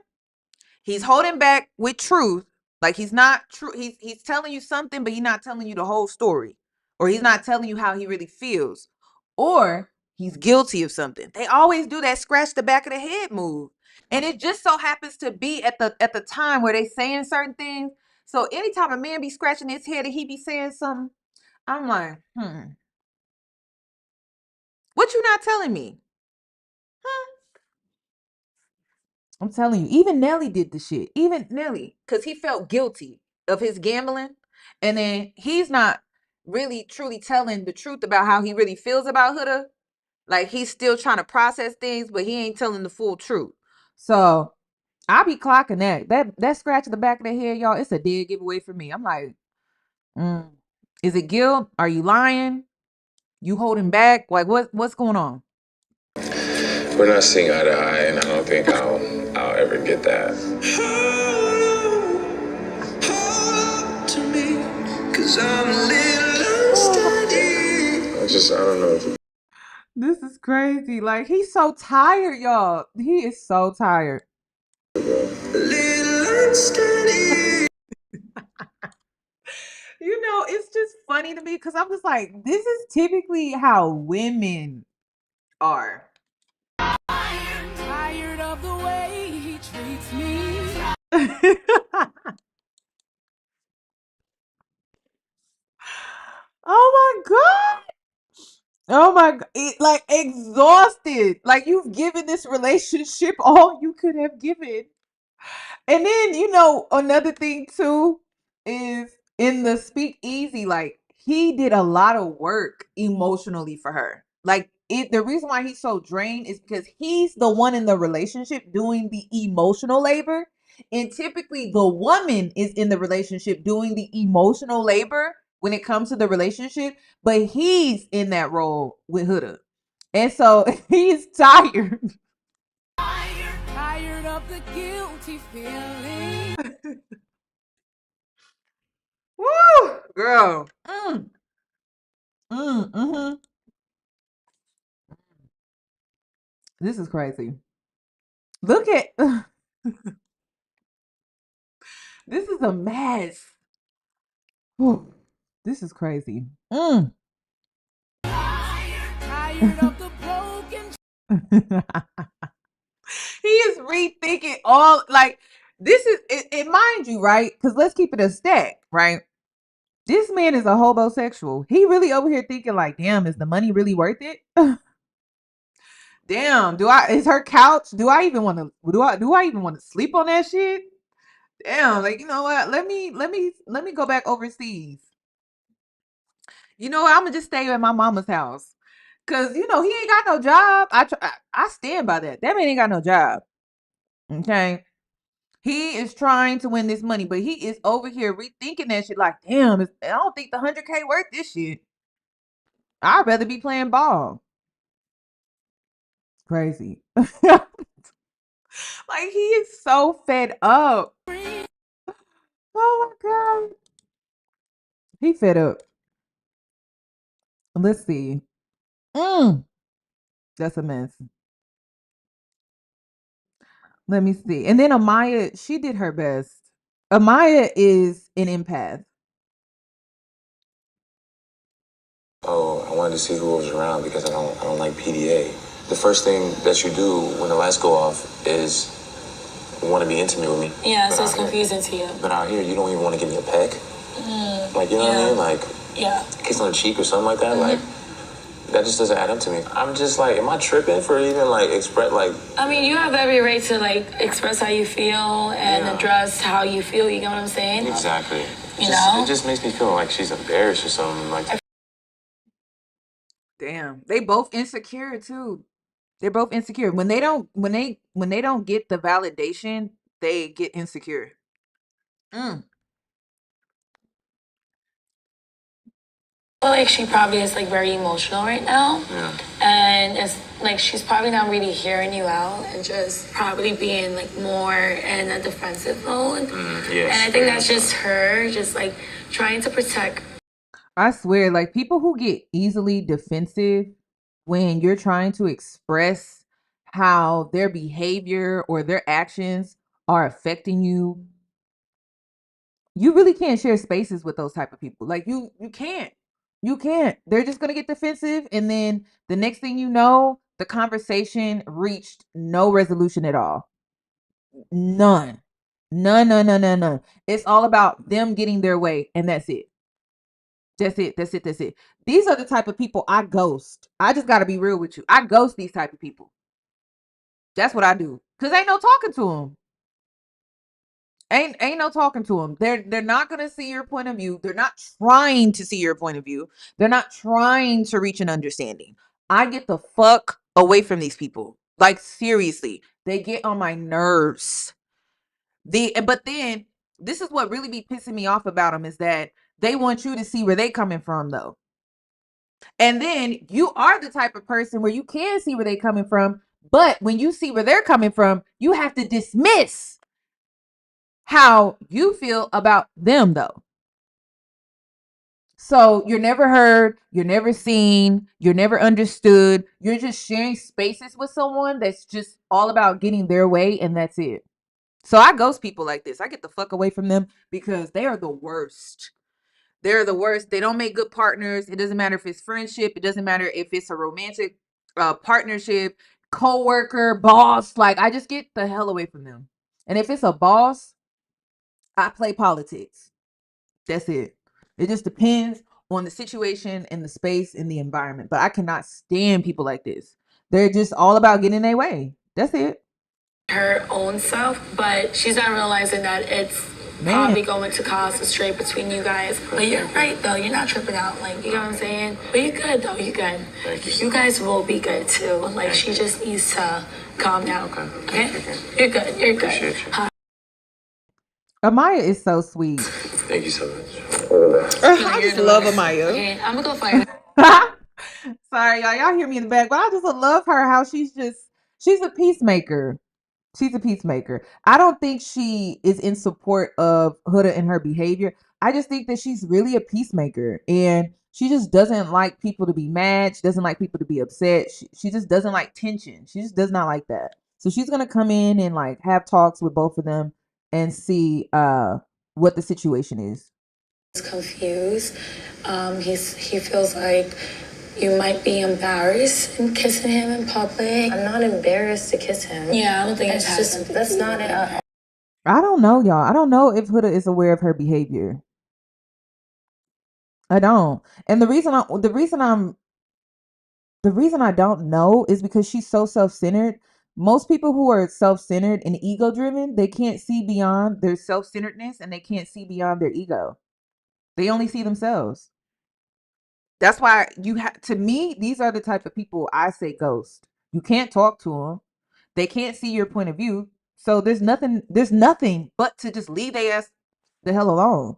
he's holding back with truth. Like he's not true. He's telling you something, but he's not telling you the whole story. Or he's not telling you how he really feels. Or he's guilty of something. They always do that scratch the back of the head move. And it just so happens to be at the time where they saying certain things. So anytime a man be scratching his head and he be saying something, I'm like, what you not telling me? I'm telling you, even Nelly did the shit. Even Nelly, because he felt guilty of his gambling. And then he's not really truly telling the truth about how he really feels about Huda. Like he's still trying to process things, but he ain't telling the full truth. So I be clocking that. That scratch in the back of the head, y'all, it's a dead giveaway for me. I'm like, is it guilt? Are you lying? You holding back? Like what's going on? We're not seeing eye to eye, and I don't think I'll ever get that. I don't know. This is crazy. Like he's so tired, y'all. He is so tired. You know, it's just funny to me because I'm just like, this is typically how women are. Tired of the way he treats me. Oh my God. Oh my God. Like exhausted. Like you've given this relationship all you could have given. And then, you know, another thing too is in the speakeasy, like he did a lot of work emotionally for her. Like the reason why he's so drained is because he's the one in the relationship doing the emotional labor. And typically the woman is in the relationship doing the emotional labor when it comes to the relationship, but he's in that role with Huda. And so he's tired. Tired of the guilty feeling. Woo, girl. This is crazy. Look at this is a mess. Whew. This is crazy. Tired of the broken. He is rethinking all like this is it mind you, right? Because let's keep it a stack, right? This man is a hobosexual. He really over here thinking like, damn, is the money really worth it? Damn, is her couch? Do I even want to sleep on that shit? Damn, like you know what? Let me go back overseas. You know what? I'm gonna just stay at my mama's house. Cause you know he ain't got no job. I stand by that. That man ain't got no job. Okay. He is trying to win this money, but he is over here rethinking that shit like, damn, I don't think the 100K worth this shit. I'd rather be playing ball. Crazy. Like he is so fed up. Oh my God. He fed up. Let's see. That's a mess. Let me see. And then Amaya, she did her best. Amaya is an empath. Oh, I wanted to see who was around because I don't like PDA. The first thing that you do when the lights go off is want to be intimate with me. Yeah, so it's confusing to you. But out here, you don't even want to give me a peck. Like, you know what I mean? Like, kiss on the cheek or something like that. Like, that just doesn't add up to me. I'm just like, am I tripping for even like express like? I mean, you have every right to like express how you feel and address how you feel. You know what I'm saying? Exactly. You know, it just makes me feel like she's embarrassed or something. Like, Damn. They both insecure too. They're both insecure. When they don't get the validation, they get insecure. Mm. I feel like she probably is like very emotional right now. Yeah. And it's like she's probably not really hearing you out and just probably being like more in a defensive mode. Yes. And I think that's just her just like trying to protect. I swear, like people who get easily defensive when you're trying to express how their behavior or their actions are affecting you, you really can't share spaces with those type of people. Like you can't. You can't. They're just going to get defensive, and then the next thing you know, the conversation reached no resolution at all. None. None. It's all about them getting their way, and that's it. That's it. These are the type of people I ghost. I just got to be real with you. I ghost these type of people. That's what I do. Cause ain't no talking to them. Ain't no talking to them. They're not gonna see your point of view. They're not trying to see your point of view. They're not trying to reach an understanding. I get the fuck away from these people. Like seriously, they get on my nerves. But then this is what really be pissing me off about them is that they want you to see where they coming from though. And then you are the type of person where you can see where they coming from, but when you see where they're coming from, you have to dismiss how you feel about them though. So you're never heard, you're never seen, you're never understood. You're just sharing spaces with someone that's just all about getting their way, and that's it. So I ghost people like this. I get the fuck away from them because they are the worst. They're the worst. They don't make good partners. It doesn't matter if it's friendship. It doesn't matter if it's a romantic partnership, co-worker, boss. Like, I just get the hell away from them. And if it's a boss, I play politics. That's it. It just depends on the situation and the space and the environment. But I cannot stand people like this. They're just all about getting their way. That's it. Her own self, but she's not realizing that it's probably going to cause a strait between you guys. But you're right though, you're not tripping out, like, you know what I'm saying? But you're good though, you're good. You guys will be good too. Like, she just needs to calm down. Okay? You're good, you're good. Amaya is so sweet. Thank you so much. I just love Amaya. Okay, I'm gonna go find her. Sorry, y'all hear me in the back, but I just love her how she's a peacemaker. She's a peacemaker. I don't think she is in support of Huda and her behavior. I just think that she's really a peacemaker, and she just doesn't like people to be mad. She doesn't like people to be upset. She just doesn't like tension. She just does not like that. So she's gonna come in and like have talks with both of them and see what the situation is. Confused. He feels like you might be embarrassed in kissing him in public. I'm not embarrassed to kiss him. Yeah, I don't think It's just, that's not it. I don't know, y'all. I don't know if Huda is aware of her behavior. I don't. And the reason I don't know is because she's so self-centered. Most people who are self-centered and ego-driven, they can't see beyond their self-centeredness and they can't see beyond their ego. They only see themselves. That's why to me, these are the type of people I say ghost. You can't talk to them. They can't see your point of view. So there's nothing but to just leave their ass the hell alone.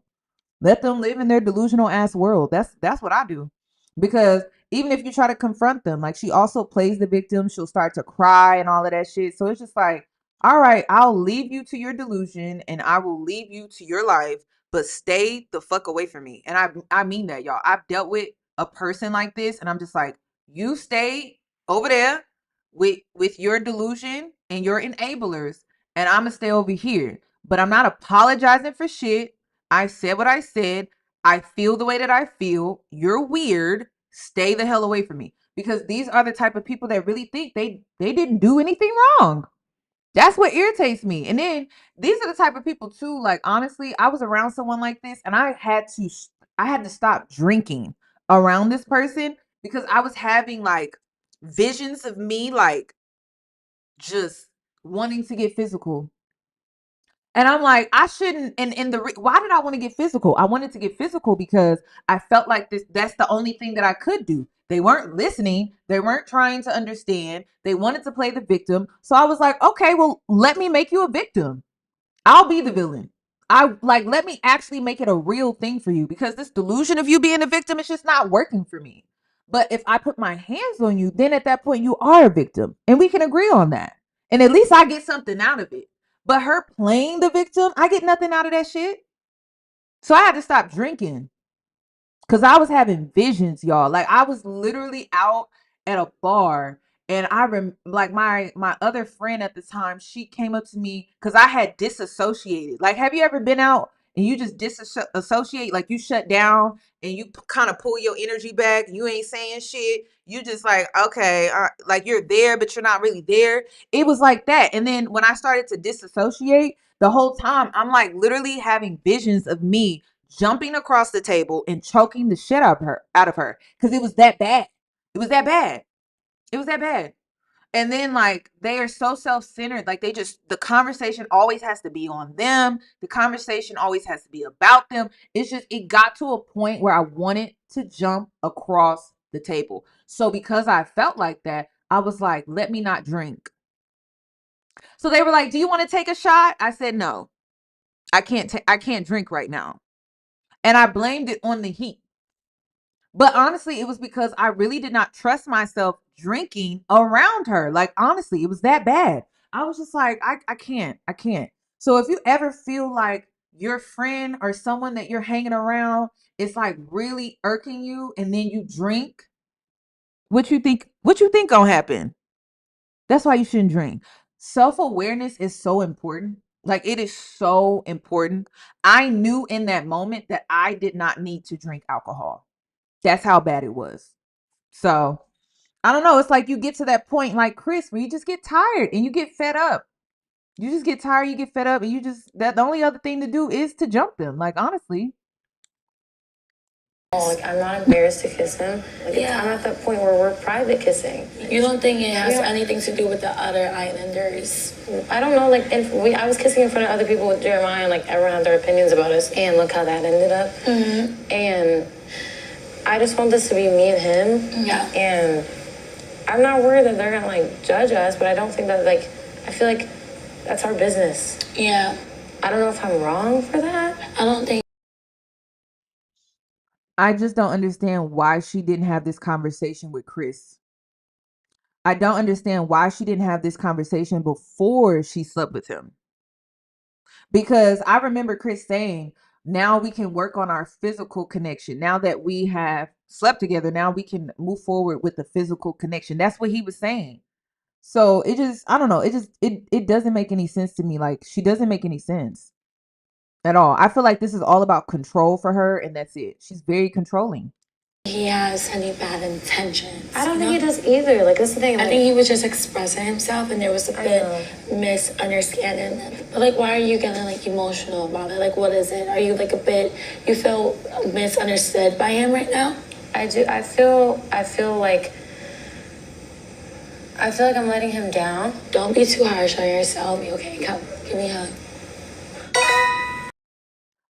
Let them live in their delusional ass world. That's what I do. Because even if you try to confront them, like she also plays the victim, she'll start to cry and all of that shit. So it's just like, all right, I'll leave you to your delusion and I will leave you to your life, but stay the fuck away from me. And I mean that, y'all. I've dealt with a person like this and I'm just like, you stay over there with your delusion and your enablers, and I'm gonna stay over here. But I'm not apologizing for shit. I said what I said. I feel the way that I feel. You're weird. Stay the hell away from me. Because these are the type of people that really think they didn't do anything wrong. That's what irritates me. And then these are the type of people too. Like honestly, I was around someone like this and I had to stop drinking around this person because I was having like visions of me like just wanting to get physical. And I'm like, I shouldn't. Why did I want to get physical? I wanted to get physical because I felt like that's the only thing that I could do. They weren't listening. They weren't trying to understand. They wanted to play the victim. So I was like, okay, well, let me make you a victim. I'll be the villain. Let me actually make it a real thing for you, because this delusion of you being a victim is just not working for me. But if I put my hands on you, then at that point you are a victim, and we can agree on that. And at least I get something out of it. But her playing the victim, I get nothing out of that shit. So I had to stop drinking. Cause I was having visions, y'all. Like I was literally out at a bar, and like my other friend at the time, she came up to me because I had disassociated. Like, have you ever been out and you just disassociate? Like you shut down and you kind of pull your energy back. You ain't saying shit. You just like, okay, like you're there, but you're not really there. It was like that. And then when I started to disassociate, the whole time I'm like literally having visions of me jumping across the table and choking the shit out of her because it was that bad. It was that bad. It was that bad. And then like they are so self-centered. Like the conversation always has to be on them. The conversation always has to be about them. It's just, it got to a point where I wanted to jump across the table. So because I felt like that, I was like, let me not drink. So they were like, do you want to take a shot? I said, no, I can't drink right now. And I blamed it on the heat. But honestly, it was because I really did not trust myself drinking around her. Like, honestly, it was that bad. I was just like, I can't. So if you ever feel like your friend or someone that you're hanging around is like really irking you and then you drink, what you think gonna happen? That's why you shouldn't drink. Self-awareness is so important. Like, it is so important. I knew in that moment that I did not need to drink alcohol. That's how bad it was. So, I don't know. It's like you get to that point like Chris where you just get tired and you get fed up. You just get tired, you get fed up, and the only other thing to do is to jump them. Like, honestly. Like, I'm not embarrassed to kiss him. Like, I'm at that point where we're private kissing. You don't think it has anything to do with the other islanders? I don't know. Like, I was kissing in front of other people with Jeremiah, and like everyone had their opinions about us. And look how that ended up. Mm-hmm. And I just want this to be me and him. Yeah. And I'm not worried that they're gonna like judge us, but I don't think that like, I feel like that's our business. Yeah. I don't know if I'm wrong for that. I don't think. I just don't understand why she didn't have this conversation with Chris. I don't understand why she didn't have this conversation before she slept with him. Because I remember Chris saying, now we can work on our physical connection. Now that we have slept together, now we can move forward with the physical connection. That's what he was saying. So it just, I don't know. It doesn't make any sense to me. Like, she doesn't make any sense at all. I feel like this is all about control for her, and that's it. She's very controlling. He has any bad intentions. I don't think he does either. Like, that's the thing. I think he was just expressing himself, and there was a bit misunderstanding. But like, why are you getting like emotional about it? Like, what is it? Are you like you feel misunderstood by him right now? I do. I feel like I'm letting him down. Don't be too harsh on yourself. Okay, come, give me a hug.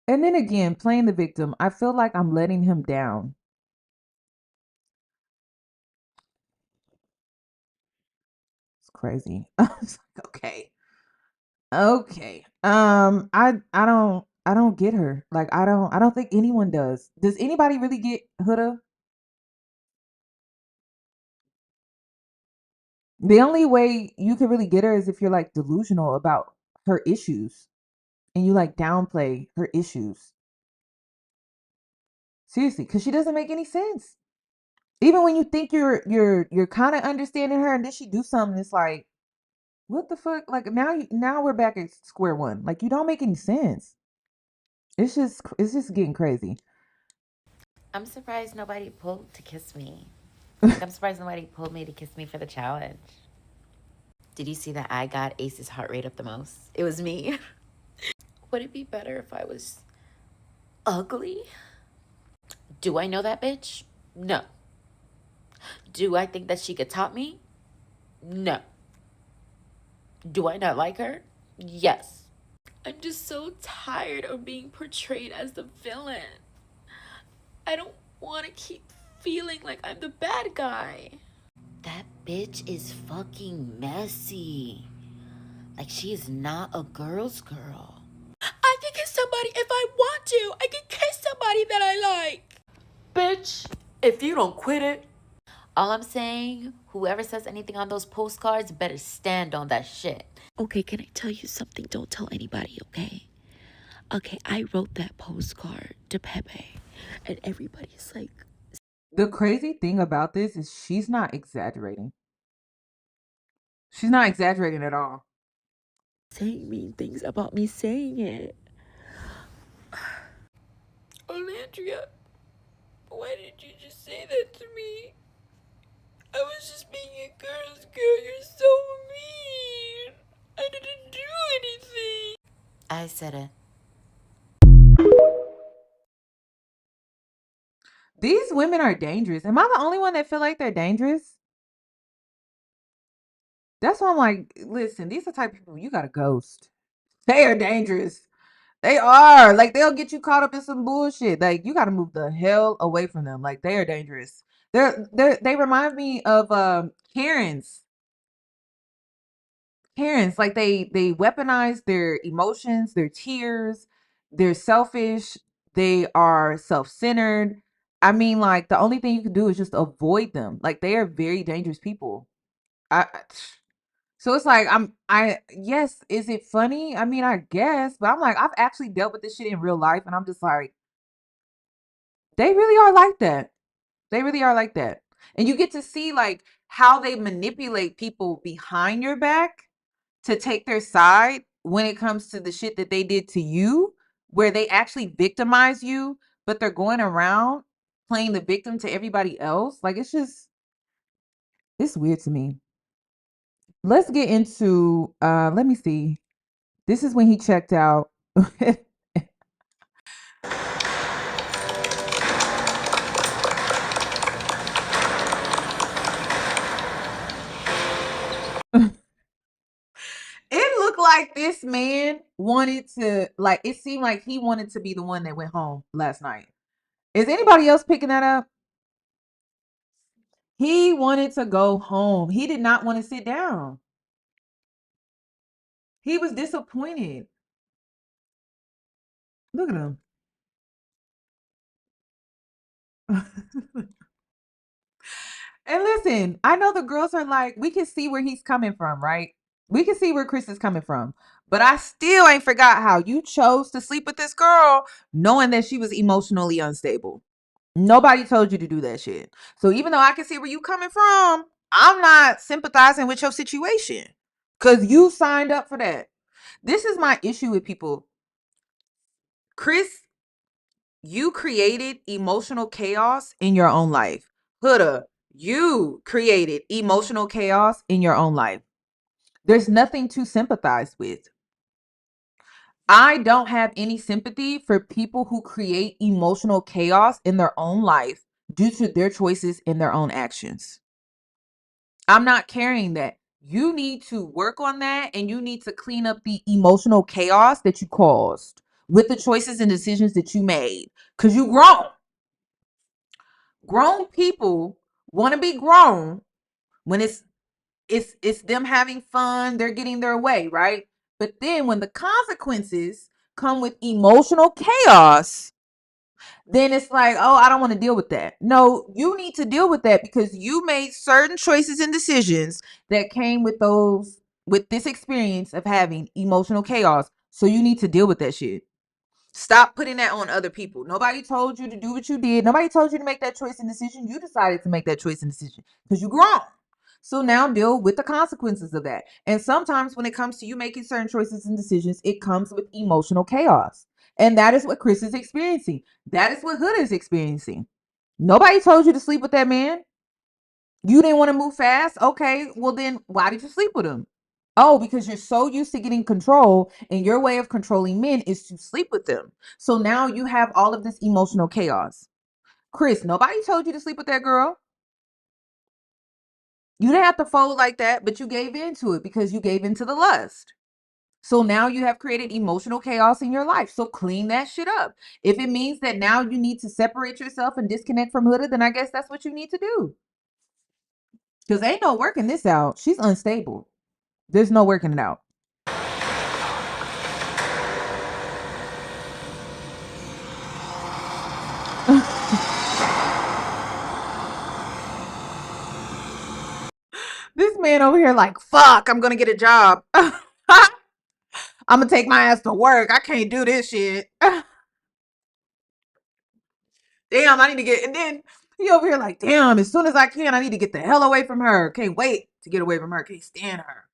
And then again, playing the victim, I feel like I'm letting him down. It's crazy. Okay. I don't get her. Like, I don't think anyone does. Does anybody really get Huda? The only way you can really get her is if you're like delusional about her issues and you like downplay her issues. Seriously, because she doesn't make any sense. Even when you think you're kind of understanding her, and then she do something, it's like, what the fuck? Like, now we're back at square one. Like, you don't make any sense. It's just getting crazy. I'm surprised nobody pulled to kiss me. Like, I'm surprised nobody pulled me to kiss me for the challenge. Did you see that I got Ace's heart rate up the most? It was me. Would it be better if I was ugly? Do I know that bitch? No. Do I think that she could top me? No. Do I not like her? Yes. I'm just so tired of being portrayed as the villain. I don't want to keep feeling like I'm the bad guy. That bitch is fucking messy. Like, she is not a girl's girl. I can kiss somebody if I want to. I can kiss somebody that I like. Bitch, if you don't quit it. All I'm saying, whoever says anything on those postcards better stand on that shit. Okay, can I tell you something? Don't tell anybody, okay? Okay, I wrote that postcard to Pepe, and everybody's like... The crazy thing about this is she's not exaggerating. She's not exaggerating at all. saying mean things about me saying it. Olandria, why did you just say that to me? I was just being a girl's girl. You're so mean. I didn't do anything. I said it. These women are dangerous. Am I the only one that feel like they're dangerous? That's why I'm like, listen, these are the type of people you gotta ghost. They are dangerous. They are. Like, they'll get you caught up in some bullshit. Like, you gotta move the hell away from them. Like, they are dangerous. They remind me of Karens. Karens, like they weaponize their emotions, their tears, they're selfish, they are self-centered. I mean, like, the only thing you can do is just avoid them. Like, they are very dangerous people. So it's like yes, is it funny? I mean, I guess, but I'm like, I've actually dealt with this shit in real life, and I'm just like, they really are like that. They really are like that. And you get to see like how they manipulate people behind your back to take their side when it comes to the shit that they did to you, where they actually victimize you, but they're going around playing the victim to everybody else. Like, it's weird to me. Let's get into let me see. This is when he checked out. It looked like this man wanted to, like, it seemed like he wanted to be the one that went home last night. Is anybody else picking that up? He wanted to go home. He did not want to sit down. He was disappointed. Look at him. And listen, I know the girls are like, we can see where he's coming from, right? We can see where Chris is coming from. But I still ain't forgot how you chose to sleep with this girl knowing that she was emotionally unstable. Nobody told you to do that shit. So even though I can see where you coming from, I'm not sympathizing with your situation because you signed up for that. This is my issue with people. Chris, you created emotional chaos in your own life. Huda, you created emotional chaos in your own life. There's nothing to sympathize with. I don't have any sympathy for people who create emotional chaos in their own life due to their choices and their own actions. I'm not carrying that. You need to work on that, and you need to clean up the emotional chaos that you caused with the choices and decisions that you made, because you grown. Grown people want to be grown when it's them having fun, they're getting their way, right? But then when the consequences come with emotional chaos, then it's like, oh, I don't want to deal with that. No, you need to deal with that because you made certain choices and decisions that came with this experience of having emotional chaos. So you need to deal with that shit. Stop putting that on other people. Nobody told you to do what you did. Nobody told you to make that choice and decision. You decided to make that choice and decision because you're grown. So now deal with the consequences of that. And sometimes when it comes to you making certain choices and decisions, it comes with emotional chaos. And that is what Chris is experiencing. That is what Huda is experiencing. Nobody told you to sleep with that man. You didn't want to move fast. Okay, well then why did you sleep with him? Oh, because you're so used to getting control, and your way of controlling men is to sleep with them. So now you have all of this emotional chaos. Chris, nobody told you to sleep with that girl. You didn't have to fold like that, but you gave into it because you gave into the lust. So now you have created emotional chaos in your life. So clean that shit up. If it means that now you need to separate yourself and disconnect from Huda, then I guess that's what you need to do. Because ain't no working this out. She's unstable. There's no working it out. This man over here like, fuck, I'm gonna get a job. I'm gonna take my ass to work. I can't do this shit. Damn, I need to get, and then he over here like, damn, as soon as I can, I need to get the hell away from her. Can't wait to get away from her. Can't stand her.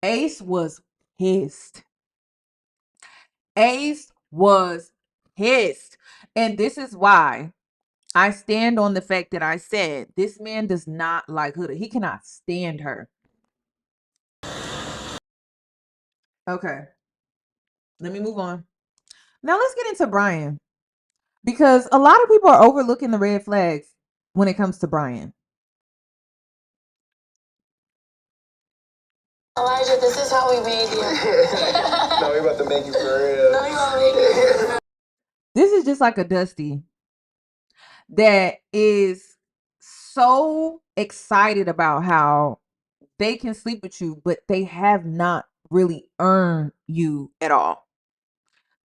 Ace was pissed. Ace was pissed. And this is why I stand on the fact that I said this man does not like Huda. He cannot stand her. Okay. Let me move on. Now let's get into Brian. Because a lot of people are overlooking the red flags when it comes to Brian. Elijah, this is how we made you. No, we're about to make you for real. No, you won't make it. This is just like a Dusty that is so excited about how they can sleep with you, but they have not really earned you at all.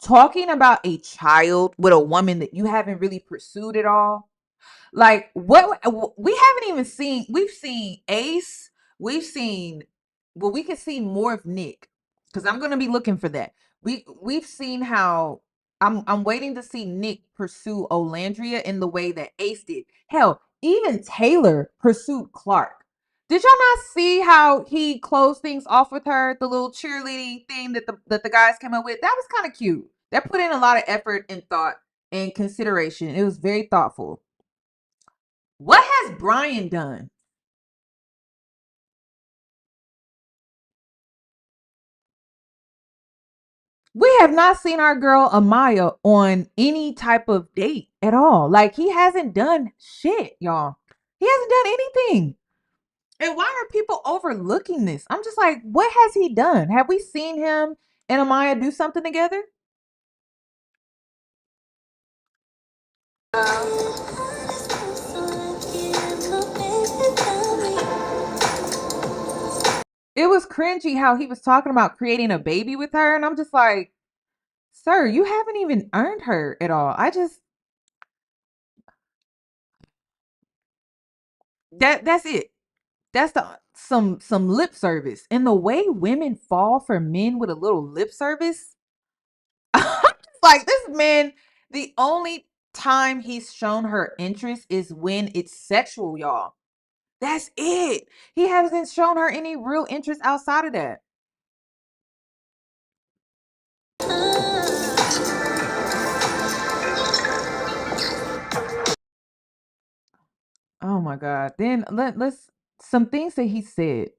Talking about a child with a woman that you haven't really pursued at all. Like, what we haven't even seen, we've seen Ace, we can see more of Nick, because I'm gonna be looking for that. We've seen how I'm waiting to see Nick pursue Olandria in the way that Ace did. Hell, even Taylor pursued Clark. Did y'all not see how he closed things off with her? The little cheerleading thing that the guys came up with? That was kind of cute. That put in a lot of effort and thought and consideration. It was very thoughtful. What has Brian done? We have not seen our girl Amaya on any type of date at all. Like, he hasn't done shit, y'all. He hasn't done anything. And why are people overlooking this? I'm just like, what has he done? Have we seen him and Amaya do something together? It was cringy how he was talking about creating a baby with her. And I'm just like, sir, you haven't even earned her at all. That's it. That's some lip service. And the way women fall for men with a little lip service. Like, this man, the only time he's shown her interest is when it's sexual, y'all. That's it. He hasn't shown her any real interest outside of that. Oh my God. Then let's some things that he said.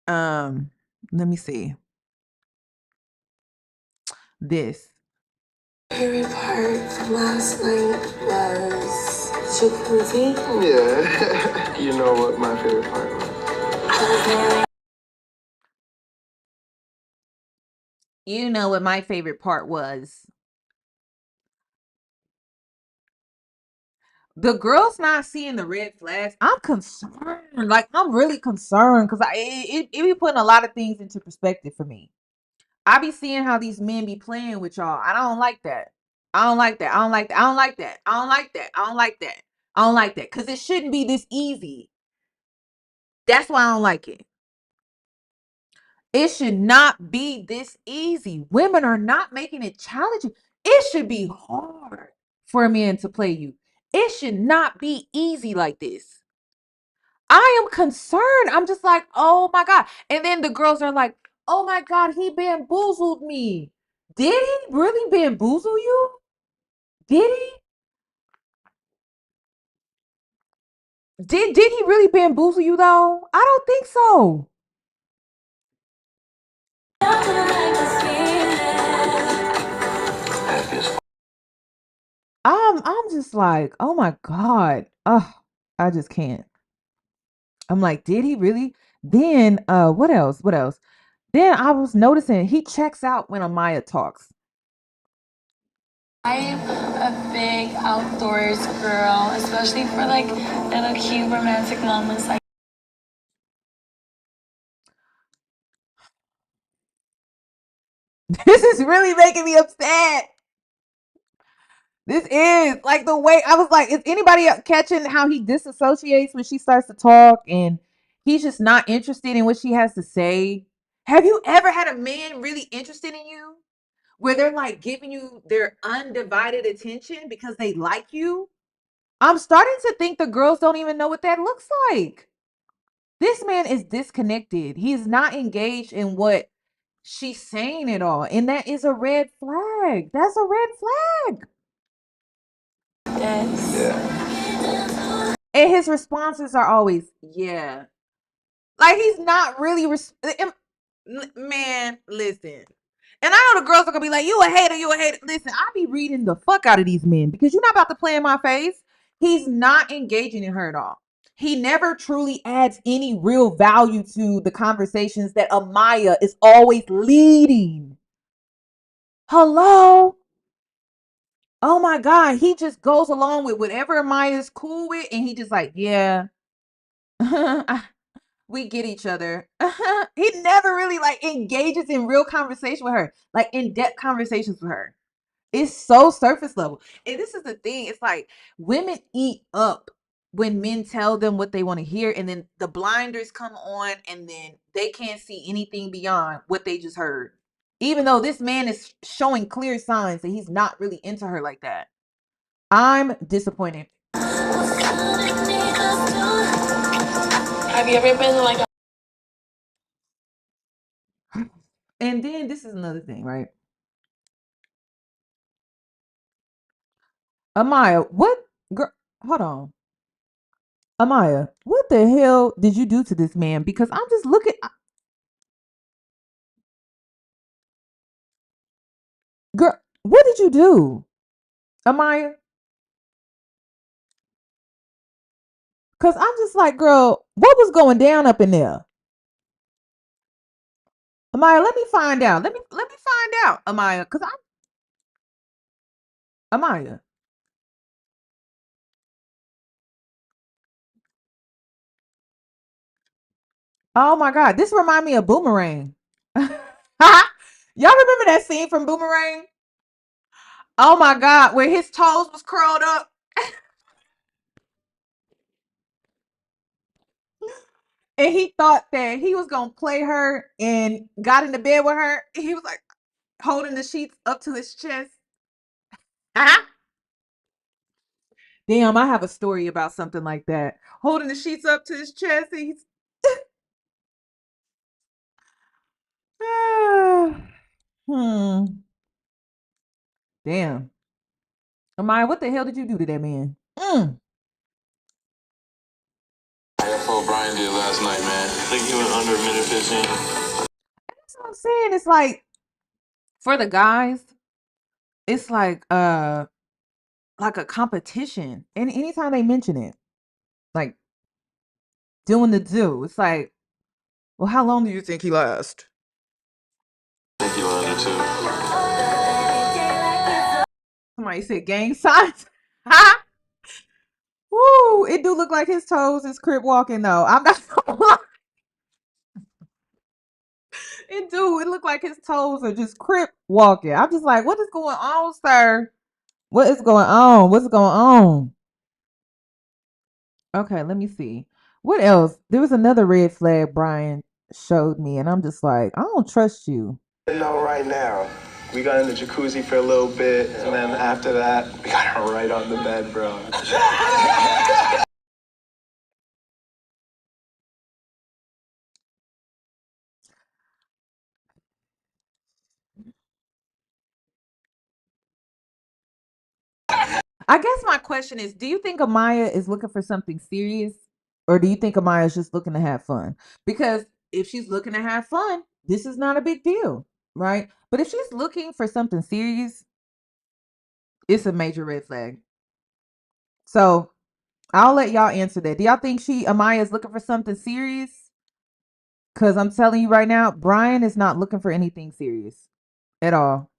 Let me see. This. Favorite part from last night was jacuzzi. Yeah. You know what my favorite part was? You know what my favorite part was? The girl's not seeing the red flags. I'm concerned. Like, I'm really concerned because it be putting a lot of things into perspective for me. I be seeing how these men be playing with y'all. I don't like that. I don't like that. I don't like that. I don't like that. I don't like that. I don't like that. I don't like that. Because it shouldn't be this easy. That's why I don't like it. It should not be this easy. Women are not making it challenging. It should be hard for a man to play you. It should not be easy like this. I am concerned. I'm just like, oh my God. And then the girls are like, oh my God, he bamboozled me. Did he really bamboozle you? Did he? Did he really bamboozle you though? I don't think so. I'm just like, oh my God. Oh, I just can't. I'm like, did he really? Then what else? What else? Then I was noticing he checks out when Amaya talks. I'm a big outdoors girl, especially for like little cute romantic moments like This is really making me upset. This is like the way I was like, is anybody catching how he disassociates when she starts to talk and he's just not interested in what she has to say? Have you ever had a man really interested in you where they're like giving you their undivided attention because they like you? I'm starting to think the girls don't even know what that looks like. This man is disconnected. He is not engaged in what she's saying at all. And that is a red flag. That's a red flag. this. Yeah. And his responses are always, yeah. Like he's not really, man, listen. And I know the girls are gonna be like, you a hater, you a hater. Listen, I be reading the fuck out of these men because you're not about to play in my face. He's not engaging in her at all. He never truly adds any real value to the conversations that Amaya is always leading. Hello? Oh my God. He just goes along with whatever Amaya is cool with, and he just like, yeah. We get each other. He never really like engages in real conversation with her, like in-depth conversations with her. It's so surface level. And this is the thing. It's like women eat up when men tell them what they want to hear, and then the blinders come on, and then they can't see anything beyond what they just heard. Even though this man is showing clear signs that he's not really into her like that. I'm disappointed. Have you ever been like And then this is another thing, right? Amaya, what girl? Hold on. Amaya, what the hell did you do to this man? Because I'm just looking. Girl, what did you do, Amaya? Because I'm just like, girl, what was going down up in there? Amaya, let me find out. Let me find out, Amaya. Because Amaya. Oh my God, this remind me of Boomerang. Y'all remember that scene from Boomerang? Oh my God, where his toes was curled up. And he thought that he was gonna play her and got into bed with her. He was like holding the sheets up to his chest. Damn, I have a story about something like that. Holding the sheets up to his chest. And he's hmm. Damn. Amaya, what the hell did you do to that man? That's what Brian did last night, man. I think he went under a minute 15. That's what I'm saying. It's like for the guys, it's like a competition. And anytime they mention it, like doing the do, it's like, well, how long do you think he lasts? I think he went under too. Somebody said gang signs. Woo! It do look like his toes is crip walking though. I'm not gonna lie. It do. It look like his toes are just crip walking. I'm just like, what is going on, sir? What is going on? What's going on? Okay, let me see. What else? There was another red flag Brian showed me, and I'm just like, I don't trust you. No, right now. We got in the jacuzzi for a little bit, and then after that, we got her right on the bed, bro. I guess my question is, do you think Amaya is looking for something serious? Or do you think Amaya is just looking to have fun? Because if she's looking to have fun, this is not a big deal, right? But if she's looking for something serious, it's a major red flag. So I'll let y'all answer that. Do y'all think Amaya's looking for something serious? Because I'm telling you right now, Brian is not looking for anything serious at all.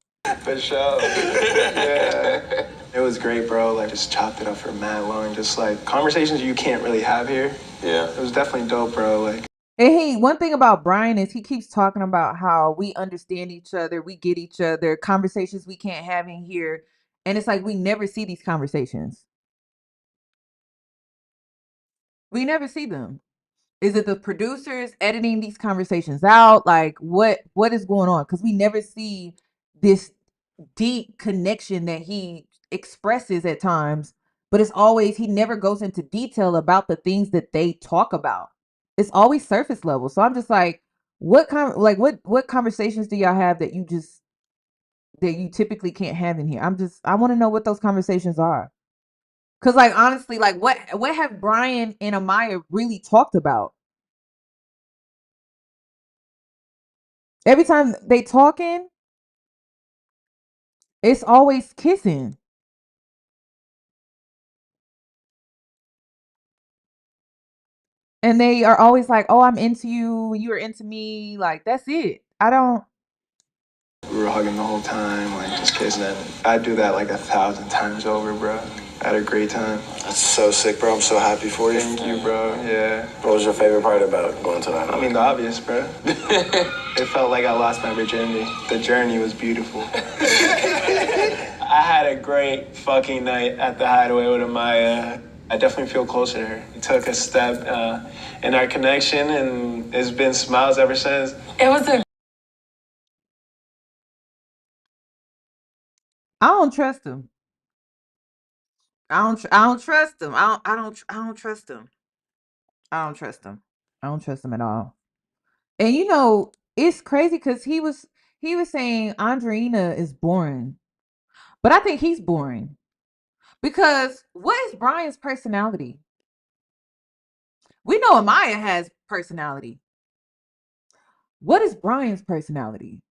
For sure. Yeah. It was great, bro. Like, just chopped it up for mad long. Just like conversations you can't really have here. Yeah. It was definitely dope, bro. Like, And one thing about Brian is he keeps talking about how we understand each other, we get each other, conversations we can't have in here. And it's like we never see these conversations. We never see them. Is it the producers editing these conversations out? Like what is going on? Because we never see this deep connection that he expresses at times, but it's always he never goes into detail about the things that they talk about. It's always surface level. So I'm just like, what conversations do y'all have that you typically can't have in here? I want to know what those conversations are. Cause like honestly, like what have Brian and Amaya really talked about? Every time they talking, it's always kissing. And they are always like, "Oh, I'm into you. You are into me." Like that's it. I don't. we were hugging the whole time, like just kissing. And I'd do that like 1,000 times over, bro. I had a great time. That's so sick, bro. I'm so happy for you. Thank you, bro. Yeah. What was your favorite part about going to that? I mean, the obvious, bro. It felt like I lost my virginity. The journey was beautiful. I had a great fucking night at the Hideaway with Amaya. I definitely feel closer to her. We took a step in our connection, and it's been smiles ever since. It was a I don't trust him. I don't trust him. I don't trust him. I don't trust him. I don't trust him at all. And it's crazy because he was saying Andreina is boring, but I think he's boring because what is Brian's personality? We know Amaya has personality. What is Brian's personality?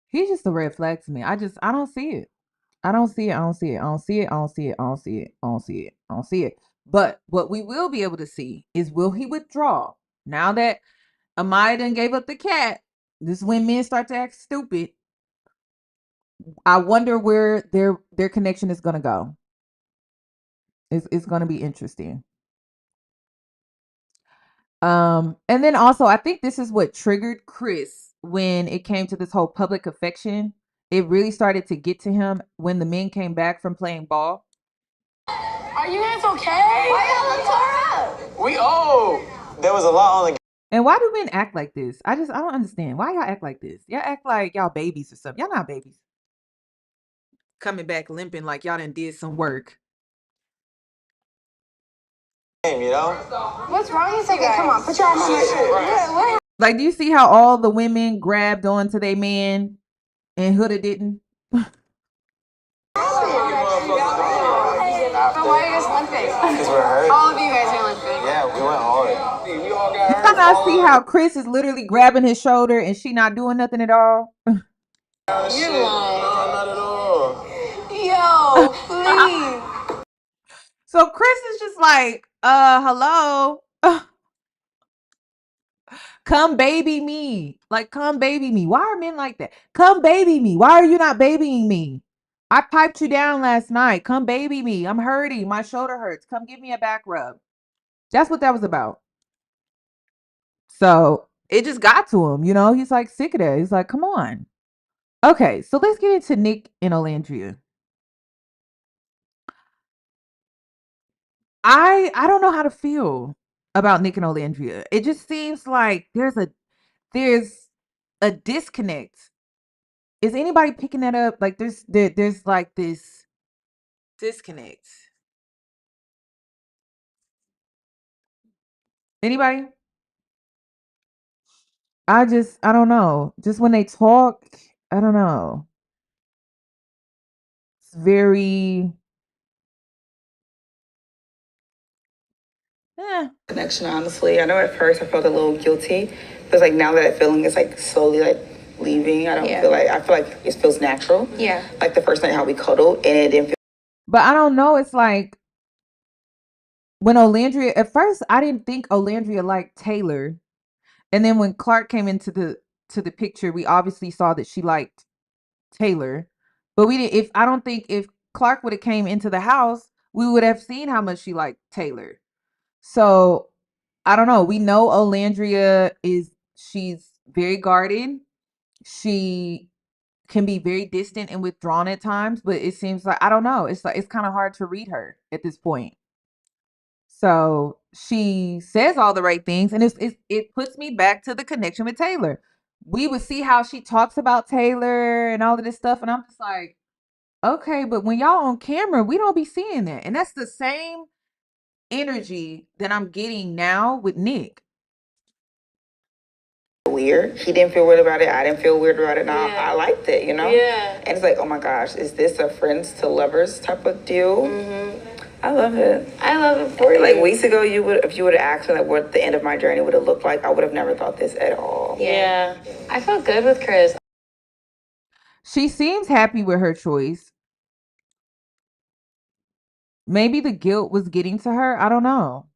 He's just a red flag to me. I don't see it. I don't see it. I don't see it. I don't see it. I don't see it. I don't see it. I don't see it. I don't see it. But what we will be able to see is will he withdraw? Now that Amaya done gave up the cat, this is when men start to act stupid. I wonder where their connection is gonna go. It's gonna be interesting. And then also I think this is what triggered Chris when it came to this whole public affection. It really started to get to him when the men came back from playing ball. Are you guys okay? Why y'all look tore up? There was a lot on the. And why do men act like this? I don't understand. Why y'all act like this? Y'all act like y'all babies or something. Y'all not babies. Coming back limping like y'all done did some work. You know? What's wrong with you guys? Come on, put your arm on my shoulder. Like, do you see how all the women grabbed onto their man and Huda didn't? But why are you guys limping? Because we're hurt. All of you guys are limping. Yeah, we went hard. Y'all not see how Chris is literally grabbing his shoulder and she not doing nothing at all? You're lying. No, not at all. Yo, please. So Chris is just like, hello. Come baby me. Like, come baby me. Why are men like that? Come baby me. Why are you not babying me? I piped you down last night. Come baby me. I'm hurting. My shoulder hurts. Come give me a back rub. That's what that was about. So it just got to him, He's like sick of that. He's like, come on. Okay, so let's get into Nick and Olandria. I don't know how to feel about Nick and Olandria. It just seems like there's a disconnect. Is anybody picking that up? Like there's like this disconnect. Anybody? I don't know. Just when they talk, I don't know. It's very connection, honestly. I know at first I felt a little guilty, but like now that feeling is like slowly like leaving. I feel like it feels natural. Yeah. Like the first night how we cuddled and it didn't feel. But I don't know. It's like when Olandria, at first I didn't think Olandria liked Taylor. And then when Clark came into the picture, we obviously saw that she liked Taylor. But we didn't I don't think if Clark would have came into the house, we would have seen how much she liked Taylor. So I don't know. We know Olandria she's very guarded. She can be very distant and withdrawn at times, but it seems like I don't know. It's like it's kind of hard to read her at this point. So she says all the right things, and it puts me back to the connection with Taylor. We would see how she talks about Taylor and all of this stuff, and I'm just like, okay, but when y'all on camera, we don't be seeing that. And that's the same energy that I'm getting now with Nick. Weird. He didn't feel weird about it. I didn't feel weird about it. Now I liked it, you know? Yeah. And it's like, oh my gosh, is this a friends to lovers type of deal? I love it. I love it for you. Like weeks ago, if you would have asked me like what the end of my journey would have looked like, I would have never thought this at all. Yeah. I felt good with Chris. She seems happy with her choice. Maybe the guilt was getting to her. I don't know.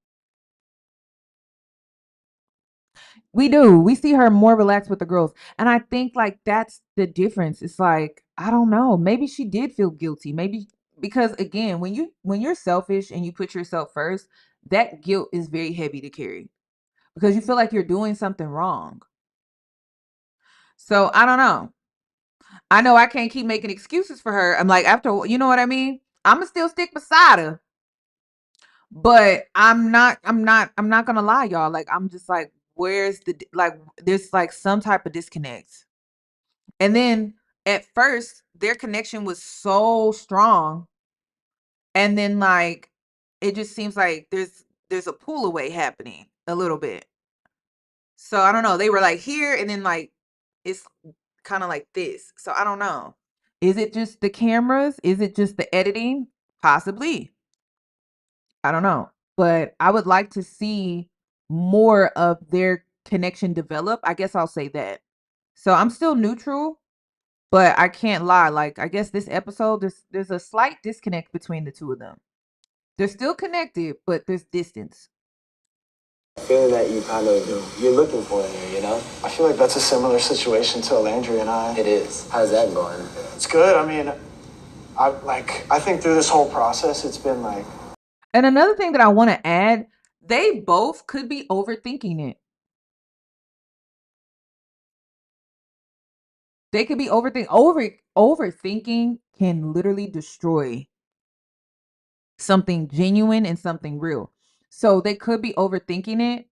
We do. We see her more relaxed with the girls. And I think like that's the difference. It's like, I don't know. Maybe she did feel guilty. Maybe because again, when you're selfish and you put yourself first, that guilt is very heavy to carry because you feel like you're doing something wrong. So I don't know. I know I can't keep making excuses for her. I'm like, after, you know what I mean? I'm gonna still stick beside her. But I'm not gonna lie, y'all. Like, I'm just like, where's there's like some type of disconnect. And then at first, their connection was so strong. And then like it just seems like there's a pull away happening a little bit. So I don't know. They were like here and then like it's kind of like this. So I don't know. Is it just the cameras? Is it just the editing? Possibly. I don't know. But I would like to see more of their connection develop. I guess I'll say that. So I'm still neutral, but I can't lie. Like I guess this episode there's a slight disconnect between the two of them. They're still connected, but there's distance. Feeling that you're looking for in here, you know? I feel like that's a similar situation to Landry and I. It is. How's that going? It's good. I mean, I think through this whole process, it's been like. And another thing that I want to add, they both could be overthinking it. They could be overthinking can literally destroy something genuine and something real. So they could be overthinking it.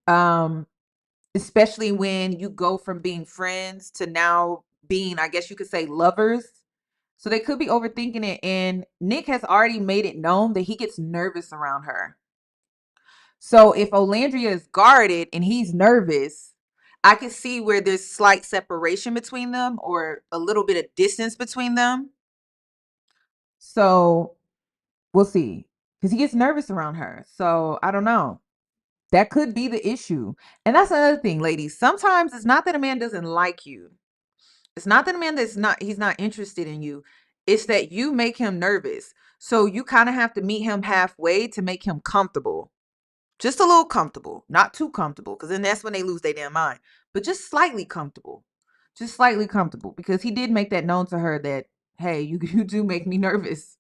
Especially when you go from being friends to now being, I guess you could say, lovers. So they could be overthinking it. And Nick has already made it known that he gets nervous around her. So if Olandria is guarded and he's nervous, I can see where there's slight separation between them or a little bit of distance between them. So we'll see. Because he gets nervous around her. So I don't know. That could be the issue. And that's another thing, ladies. Sometimes it's not that a man doesn't like you. It's not that a man he's not interested in you. It's that you make him nervous. So you kind of have to meet him halfway to make him comfortable. Just a little comfortable. Not too comfortable. Because then that's when they lose their damn mind. But just slightly comfortable. Just slightly comfortable. Because he did make that known to her that, hey, you do make me nervous.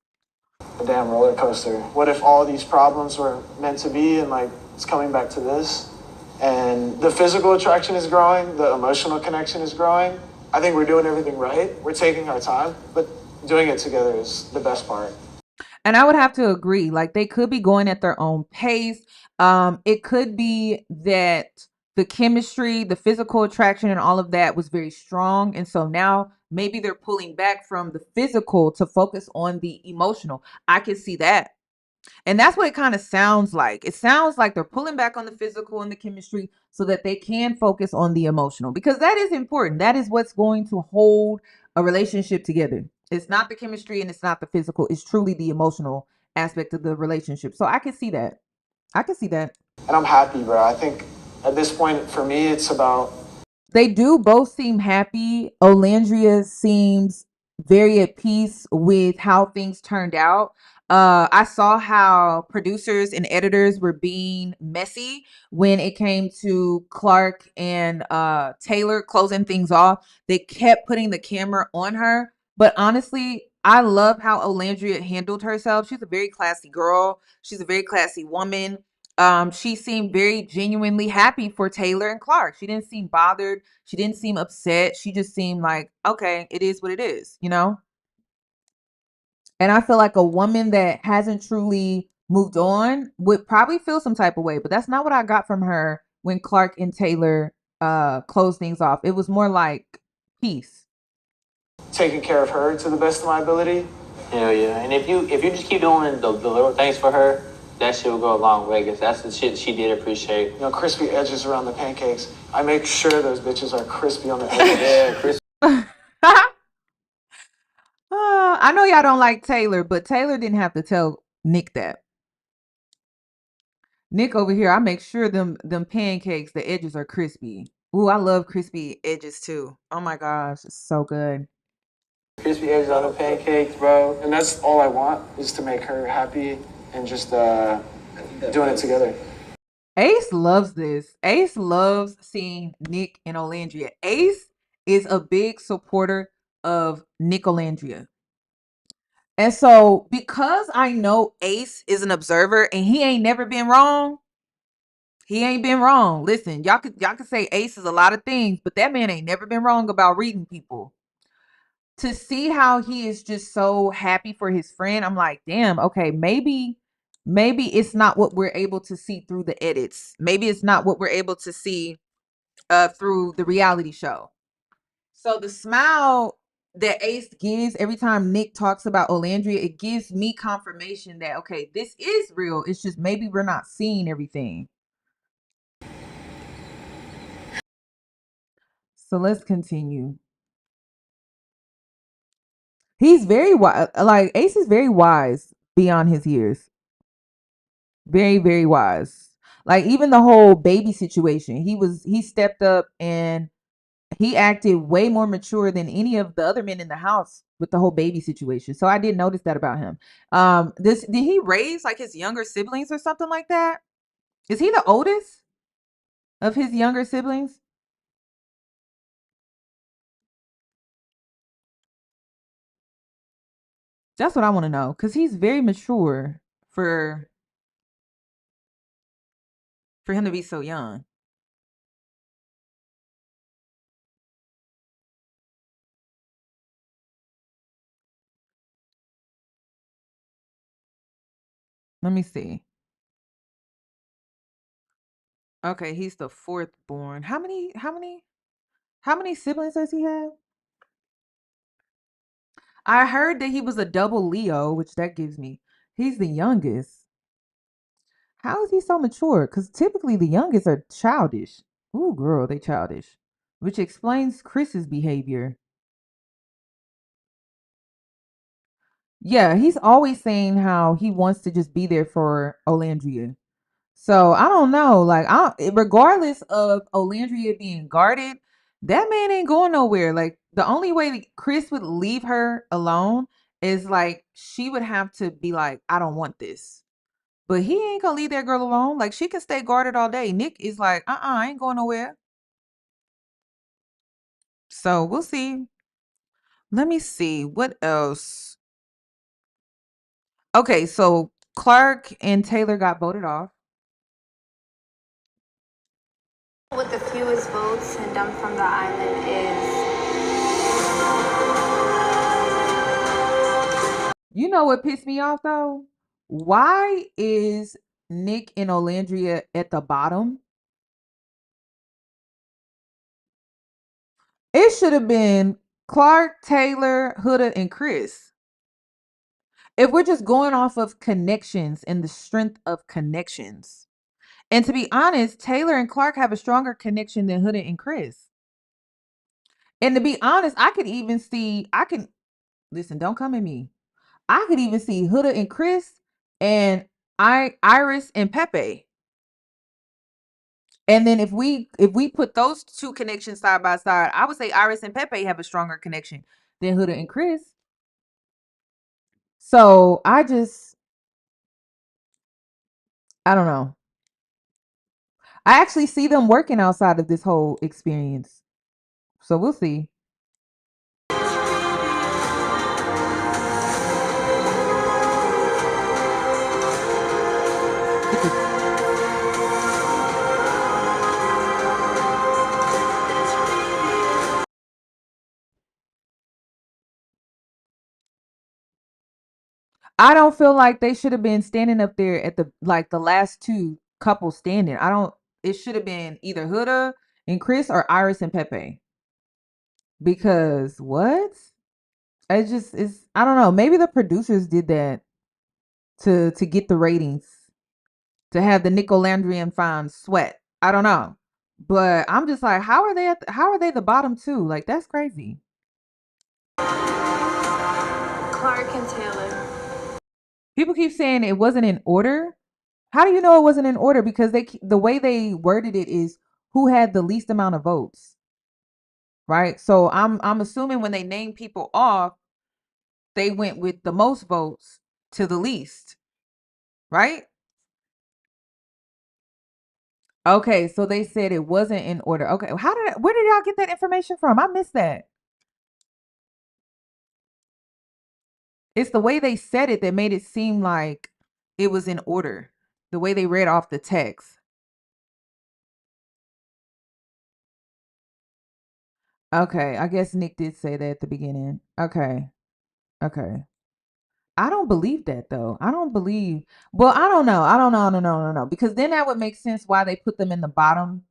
A damn roller coaster. What if all these problems were meant to be and like it's coming back to this? And the physical attraction is growing, the emotional connection is growing. I think we're doing everything right. We're taking our time, but doing it together is the best part. And I would have to agree. Like they could be going at their own pace. It could be that the chemistry, the physical attraction and all of that was very strong. And so now maybe they're pulling back from the physical to focus on the emotional. I can see that. And that's what it kind of sounds like. It sounds like they're pulling back on the physical and the chemistry so that they can focus on the emotional, because that is important. That is what's going to hold a relationship together. It's not the chemistry and it's not the physical. It's truly the emotional aspect of the relationship. So I can see that. I can see that. And I'm happy, bro. I think at this point, for me, it's about. They do both seem happy. Olandria seems very at peace with how things turned out. I saw how producers and editors were being messy when it came to Clark and Taylor closing things off. They kept putting the camera on her. But honestly, I love how Olandria handled herself. She's a very classy girl. She's a very classy woman. She seemed very genuinely happy for Taylor and Clark. She didn't seem bothered. She didn't seem upset. She just seemed like, okay, it is what it is, you know? And I feel like a woman that hasn't truly moved on would probably feel some type of way, but that's not what I got from her when Clark and Taylor closed things off. It was more like peace. Taking care of her to the best of my ability. Hell yeah. And if you just keep doing the little things for her, that shit will go a long way, because that's the shit she did appreciate. You know, crispy edges around the pancakes. I make sure those bitches are crispy on the edges. Yeah, crispy. I know y'all don't like Taylor, but Taylor didn't have to tell Nick that. Nick over here, I make sure them pancakes, the edges are crispy. Ooh, I love crispy edges too. Oh my gosh, it's so good. Crispy edges on the pancakes, bro. And that's all I want, is to make her happy and just doing it together. Ace loves this. Ace loves seeing Nick and Olandria. Ace is a big supporter of Nick Olandria. And so because I know Ace is an observer and he ain't never been wrong, he ain't been wrong. Listen, y'all could say Ace is a lot of things, but that man ain't never been wrong about reading people. To see how he is just so happy for his friend, I'm like, damn, okay, maybe it's not what we're able to see through the edits. Maybe it's not what we're able to see through the reality show. So the smile that Ace gives every time Nick talks about Olandria, it gives me confirmation that, okay, this is real. It's just maybe we're not seeing everything. So let's continue. He's very wise. Like, Ace is very wise beyond his years. Very, very wise. Like, even the whole baby situation, he stepped up and he acted way more mature than any of the other men in the house with the whole baby situation. So I did notice that about him. Did he raise like his younger siblings or something like that? Is he the oldest of his younger siblings? That's what I want to know, because he's very mature for him to be so young. Let me see. Okay, he's the fourth born. How many siblings does he have? I heard that he was a double Leo, which that gives me. He's the youngest. How is he so mature? Because typically the youngest are childish. Ooh, girl, they childish. Which explains Chris's behavior. Yeah, he's always saying how he wants to just be there for Olandria. So I don't know. Like, regardless of Olandria being guarded, that man ain't going nowhere. Like, the only way that Chris would leave her alone is like she would have to be like, I don't want this. But he ain't gonna leave that girl alone. Like, she can stay guarded all day. Nick is like, I ain't going nowhere. So we'll see. Let me see what else. Okay, so Clark and Taylor got voted off. With the fewest votes and dumped from the island is. You know what pissed me off though? Why is Nick and Olandria at the bottom? It should have been Clark, Taylor, Huda, and Chris. If we're just going off of connections and the strength of connections. And to be honest, Taylor and Clark have a stronger connection than Huda and Chris. And to be honest, listen, don't come at me. I could even see Huda and Chris and Iris and Pepe. And then if we put those two connections side by side, I would say Iris and Pepe have a stronger connection than Huda and Chris. So I don't know. I actually see them working outside of this whole experience. So we'll see. I don't feel like they should have been standing up there at the last two couples standing. It should have been either Huda and Chris or Iris and Pepe. Because what? I don't know. Maybe the producers did that to get the ratings, to have the Nicolandrian fans sweat. I don't know. But I'm just like, how are they the bottom two? Like, that's crazy. Clark and Taylor. People keep saying it wasn't in order. How do you know it wasn't in order? Because the way they worded it is who had the least amount of votes, right? So I'm assuming when they named people off, they went with the most votes to the least, right? Okay, so they said it wasn't in order. Okay, where did y'all get that information from? I missed that. It's the way they said it that made it seem like it was in order. The way they read off the text. Okay, I guess Nick did say that at the beginning. Okay. I don't believe that though. I don't believe. Well, I don't know. No. Because then that would make sense why they put them in the bottom,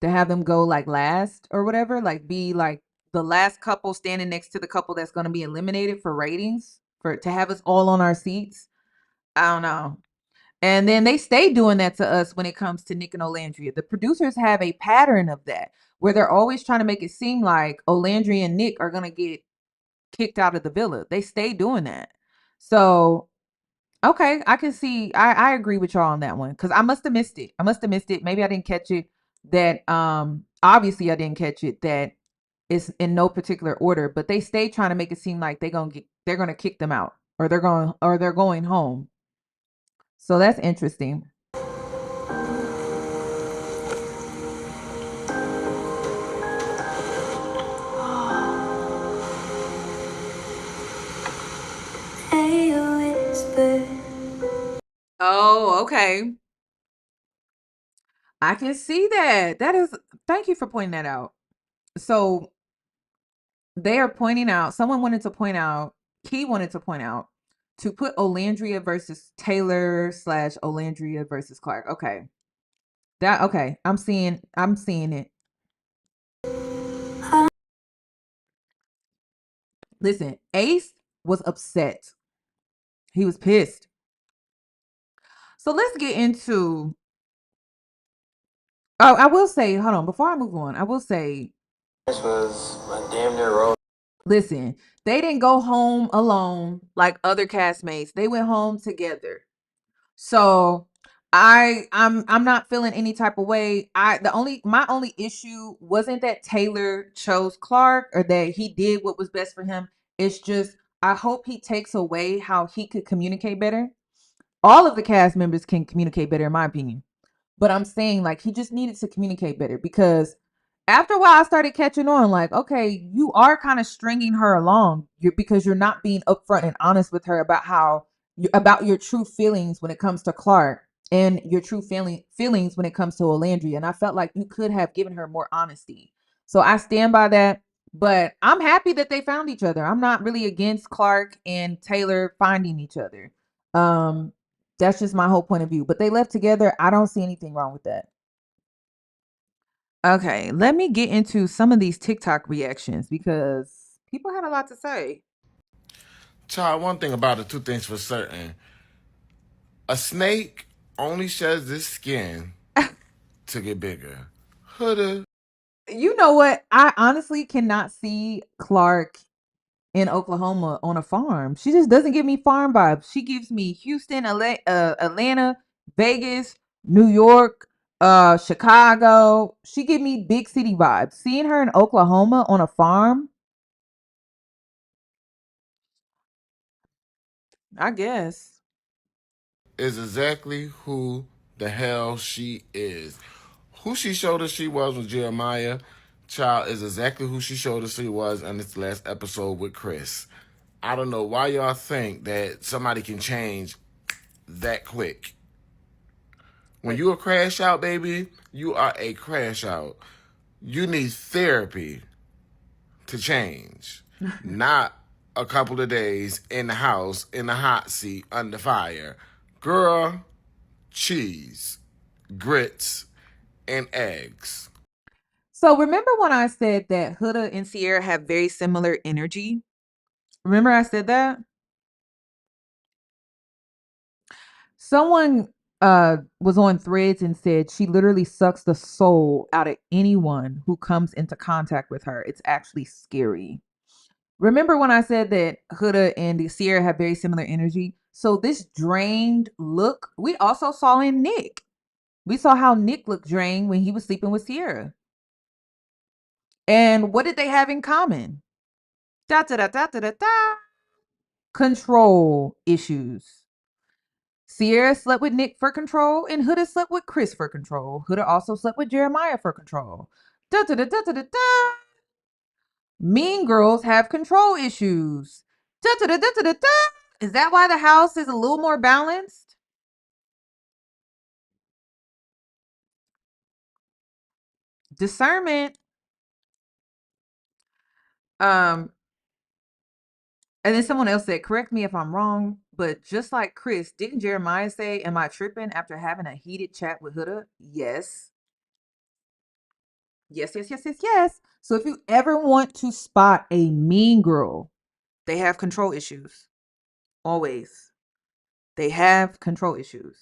to have them go like last or whatever, like be like the last couple standing next to the couple that's going to be eliminated for ratings, to have us all on our seats. I don't know. And then they stay doing that to us when it comes to Nick and Olandria. The producers have a pattern of that where they're always trying to make it seem like Olandria and Nick are going to get kicked out of the villa. They stay doing that. So, okay, I can see. I agree with y'all on that one, because I must have missed it. Maybe I didn't catch it. That obviously I didn't catch it. That it's in no particular order, but they stay trying to make it seem like they're gonna kick them out, or they're going home. So that's interesting. Oh, okay. I can see that. Thank you for pointing that out. So they are pointing out, someone wanted to point out, Key wanted to point out, to put Olandria versus Taylor / Olandria versus Clark. Okay. Okay. I'm seeing it. Listen, Ace was upset. He was pissed. So let's get into. Oh, I will say, hold on, before I move on, I will say This was a damn near road. Listen, they didn't go home alone like other castmates. They went home together. So I'm not feeling any type of way. My only issue wasn't that Taylor chose Clark or that he did what was best for him. It's just I hope he takes away how he could communicate better. All of the cast members can communicate better, in my opinion. But I'm saying, like, he just needed to communicate better, because after a while I started catching on, like, okay, you are kind of stringing her along because you're not being upfront and honest with her about your true feelings when it comes to Clark, and your true feelings when it comes to Olandria. And I felt like you could have given her more honesty. So I stand by that. But I'm happy that they found each other. I'm not really against Clark and Taylor finding each other. That's just my whole point of view. But they left together. I don't see anything wrong with that. Okay, let me get into some of these TikTok reactions, because people had a lot to say. Child, one thing about it, two things for certain. A snake only sheds its skin to get bigger. Huda. You know what? I honestly cannot see Clark in Oklahoma on a farm. She just doesn't give me farm vibes. She gives me Houston, Atlanta, Vegas, New York, Chicago. She give me big city vibes. Seeing her in Oklahoma on a farm, I guess, is exactly who the hell she is. Who she showed us she was with Jeremiah, child, is exactly who she showed us she was in this last episode with Chris. I don't know why y'all think that somebody can change that quick. When you a crash out, baby, you are a crash out. You need therapy to change, not a couple of days in the house, in the hot seat, under fire. Girl, cheese, grits, and eggs. So remember when I said that Huda and Sierra have very similar energy? Remember I said that? Someone was on Threads and said she literally sucks the soul out of anyone who comes into contact with her. It's actually scary. Remember when I said that Huda and Sierra have very similar energy? So this drained look, we also saw in Nick. We saw how Nick looked drained when he was sleeping with Sierra. And what did they have in common? Da da da da da da da. Control issues. Sierra slept with Nick for control, and Huda slept with Chris for control. Huda also slept with Jeremiah for control. Da da da da da da da. Mean girls have control issues. Da da da da da da da. Is that why the house is a little more balanced? Discernment. And then someone else said, correct me if I'm wrong, but just like Chris, didn't Jeremiah say, am I tripping after having a heated chat with Huda? Yes. Yes, yes, yes, yes, yes. So if you ever want to spot a mean girl, they have control issues. Always. They have control issues.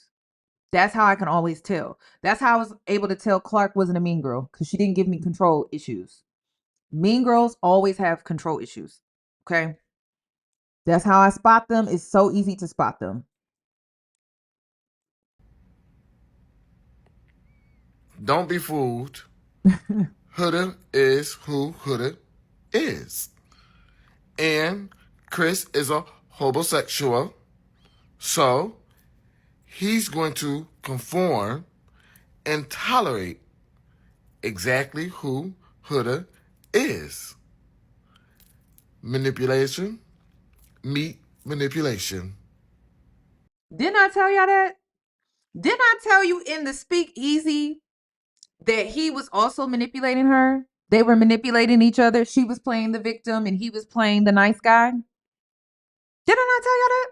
That's how I can always tell. That's how I was able to tell Clark wasn't a mean girl, because she didn't give me control issues. Mean girls always have control issues. Okay? That's how I spot them. It's so easy to spot them. Don't be fooled. Huda is who Huda is. And Chris is a homosexual. So he's going to conform and tolerate exactly who Huda is. Manipulation meet manipulation. Didn't I tell y'all that? Didn't I tell you in the speakeasy that he was also manipulating her? They were manipulating each other. She was playing the victim and he was playing the nice guy. Didn't I tell y'all that?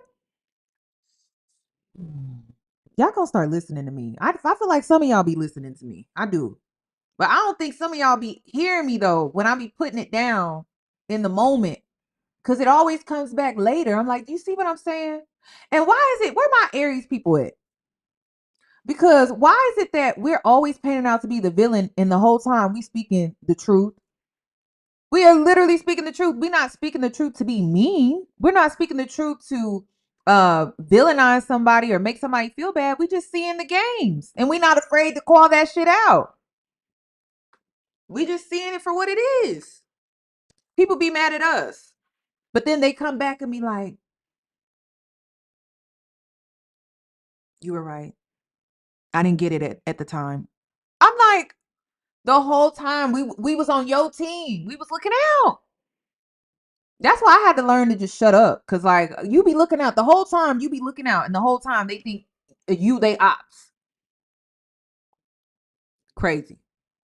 Y'all gonna start listening to me. I feel like some of y'all be listening to me. I do. But I don't think some of y'all be hearing me though when I be putting it down in the moment. Cause it always comes back later. I'm like, do you see what I'm saying? And why is it, where my Aries people at? Because why is it that we're always painted out to be the villain and the whole time we speaking the truth? We are literally speaking the truth. We're not speaking the truth to be mean. We're not speaking the truth to villainize somebody or make somebody feel bad. We just seeing the games. And we're not afraid to call that shit out. We just seeing it for what it is. People be mad at us. But then they come back and be like, you were right. I didn't get it at the time. I'm like, the whole time we was on your team. We was looking out. That's why I had to learn to just shut up. Cause like you be looking out the whole time, you be looking out, and the whole time they think they ops. Crazy.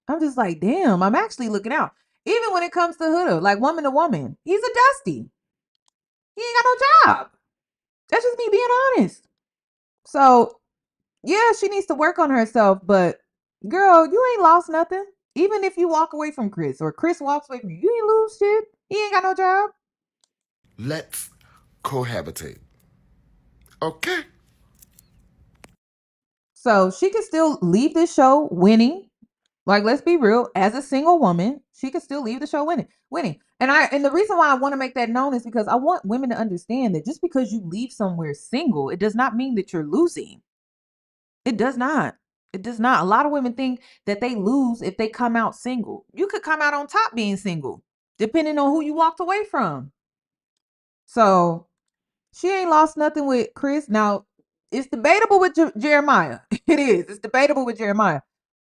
I'm just like, damn, I'm actually looking out. Even when it comes to Huda, like woman to woman, he's a dusty. He ain't got no job. That's just me being honest. So yeah, she needs to work on herself, but girl, you ain't lost nothing. Even if you walk away from Chris or Chris walks away from you, you ain't lose shit. He ain't got no job. Let's cohabitate. Okay. So she can still leave this show winning. Like, let's be real, as a single woman, she can still leave the show winning. And the reason why I want to make that known is because I want women to understand that just because you leave somewhere single, it does not mean that you're losing. It does not. It does not. A lot of women think that they lose if they come out single. You could come out on top being single, depending on who you walked away from. So she ain't lost nothing with Chris. Now, it's debatable with Jeremiah. It is. It's debatable with Jeremiah.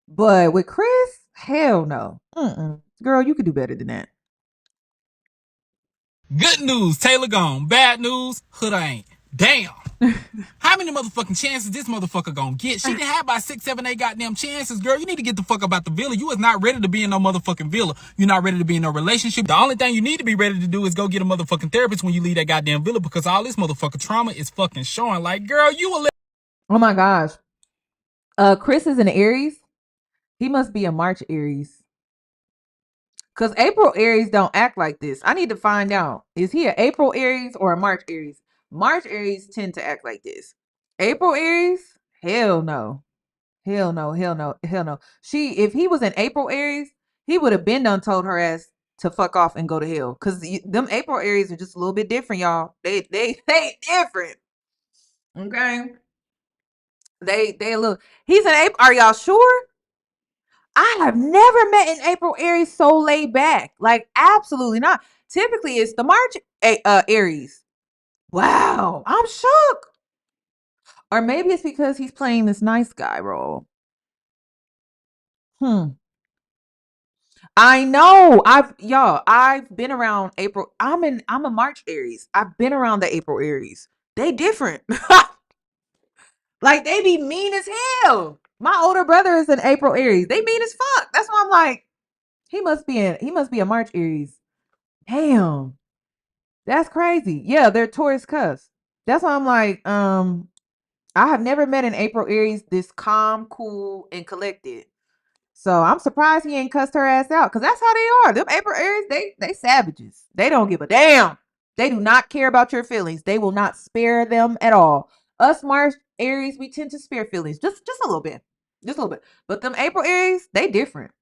But with Chris, hell no. Girl, you could do better than that. Good news, Taylor gone. Bad news, Huda ain't. Damn. How many motherfucking chances this motherfucker gonna get? She done had about 6, 7, 8 goddamn chances, girl. You need to get the fuck about the villa. You is not ready to be in no motherfucking villa. You're not ready to be in no relationship. The only thing you need to be ready to do is go get a motherfucking therapist when you leave that goddamn villa, because all this motherfucking trauma is fucking showing. Like, girl, you will. Oh my gosh. Chris is an Aries. He must be a March Aries. Because April Aries don't act like this. I need to find out. Is he an April Aries or a March Aries? March Aries tend to act like this. April Aries? Hell no. Hell no. Hell no. Hell no. If he was an April Aries, he would have been done told her ass to fuck off and go to hell. Because them April Aries are just a little bit different, y'all. They different. Okay? They look. He's an April. Are y'all sure? I have never met an April Aries so laid back. Like, absolutely not. Typically, it's the March Aries. Wow, I'm shook. Or maybe it's because he's playing this nice guy role. I know. I've been around April. I'm a March Aries. I've been around the April Aries. They different. Like, they be mean as hell. My older brother is an April Aries. They mean as fuck. That's why I'm like, he must be a March Aries. Damn. That's crazy. Yeah, they're Taurus cuss. That's why I'm like, I have never met an April Aries this calm, cool, and collected. So I'm surprised he ain't cussed her ass out, because that's how they are. Them April Aries, they savages. They don't give a damn. They do not care about your feelings. They will not spare them at all. Us March Aries, we tend to spare feelings just a little bit. Just a little bit. But them April Aries, they different.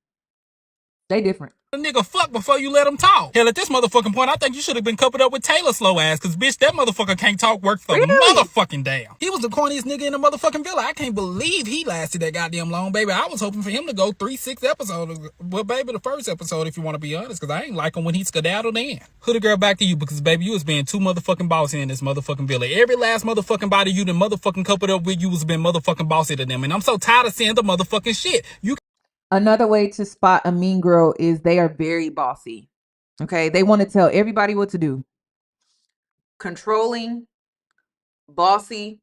They different. A nigga fuck before you let him talk. Hell, at this motherfucking point, I think you should have been coupled up with Taylor slow ass, cause bitch, that motherfucker can't talk work for the motherfucking damn. He was the corniest nigga in the motherfucking villa. I can't believe he lasted that goddamn long, baby. I was hoping for him to go 3, 6 episodes. Well, baby, the first episode, if you want to be honest, cause I ain't like him when he skedaddled in. Huda girl, back to you, because baby, you was being too motherfucking bossy in this motherfucking villa. Every last motherfucking body you done motherfucking coupled up with, you was been motherfucking bossy to them, and I'm so tired of seeing the motherfucking shit. Another way to spot a mean girl is they are very bossy. Okay. They want to tell everybody what to do. Controlling, bossy,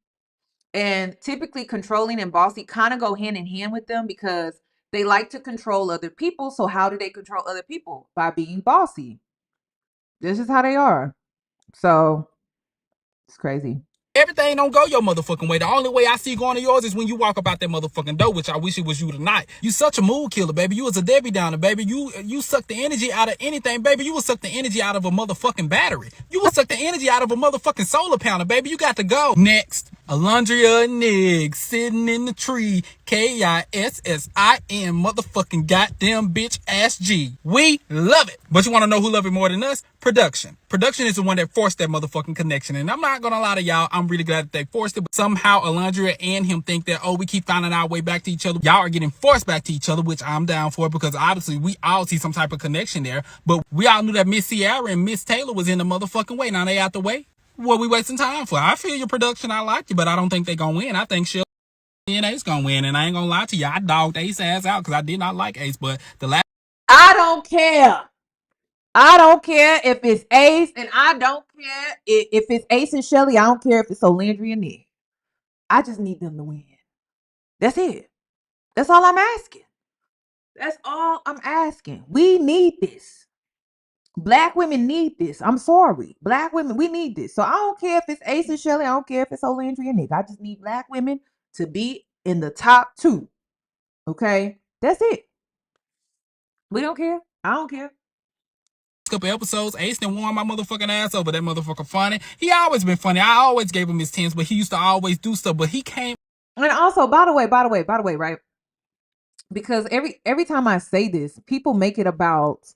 and typically controlling and bossy kind of go hand in hand with them, because they like to control other people. So how do they control other people? By being bossy. This is how they are. So it's crazy. Everything don't go your motherfucking way. The only way I see going to yours is when you walk up out that motherfucking door, which I wish it was you tonight. You such a mood killer, baby. You was a Debbie Downer, baby. You suck the energy out of anything, baby. You will suck the energy out of a motherfucking battery. You will suck the energy out of a motherfucking solar panel, baby. You got to go. Next, Alondria Nig sitting in the tree. KISSIN motherfucking goddamn bitch ass G. We love it. But you want to know who love it more than us? Production. Production is the one that forced that motherfucking connection. And I'm not gonna lie to y'all, I'm really glad that they forced it. But somehow Alondria and him think that, oh, we keep finding our way back to each other. Y'all are getting forced back to each other, which I'm down for, because obviously we all see some type of connection there. But we all knew that Miss Ciara and Miss Taylor was in the motherfucking way. Now they out the way. What we wasting time for? I feel your production, I like you, but I don't think they gonna win. I think she'll and Ace gonna win, and I ain't gonna lie to you, I dogged Ace ass out because I did not like Ace, but the last I don't care. I don't care if it's Ace, and I don't care if it's Ace and Shelly. I don't care if it's Olandria and Nick. I just need them to win. That's it. That's all I'm asking. That's all I'm asking. We need this. Black women need this. I'm sorry. Black women, we need this. So I don't care if it's Ace and Shelly. I don't care if it's Olandria and Nick. I just need black women to be in the top 2. Okay? That's it. We don't care. I don't care. couple episodes, Ace done won my motherfucking ass over. That motherfucker funny. He always been funny. I always gave him his 10s, but he used to always do stuff. But he came. And also, by the way, right? Because every time I say this, people make it about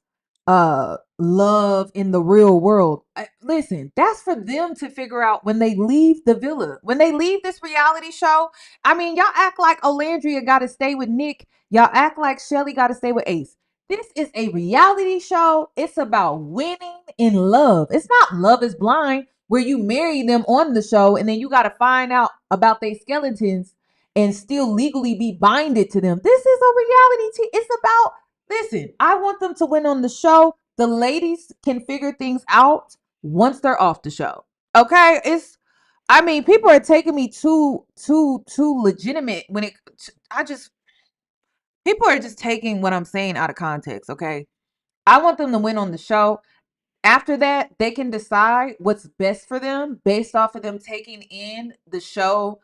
love in the real world. Listen, that's for them to figure out when they leave the villa, when they leave this reality show. I mean, y'all act like Olandria got to stay with Nick. Y'all act like Shelly got to stay with Ace. This is a reality show. It's about winning in love. It's not Love is Blind where you marry them on the show and then you got to find out about their skeletons and still legally be binded to them. This is a reality. It's about, listen, I want them to win on the show. The ladies can figure things out once they're off the show. Okay? I mean, people are taking me too legitimate when people are just taking what I'm saying out of context, okay? I want them to win on the show. After that, they can decide what's best for them based off of them taking in the show,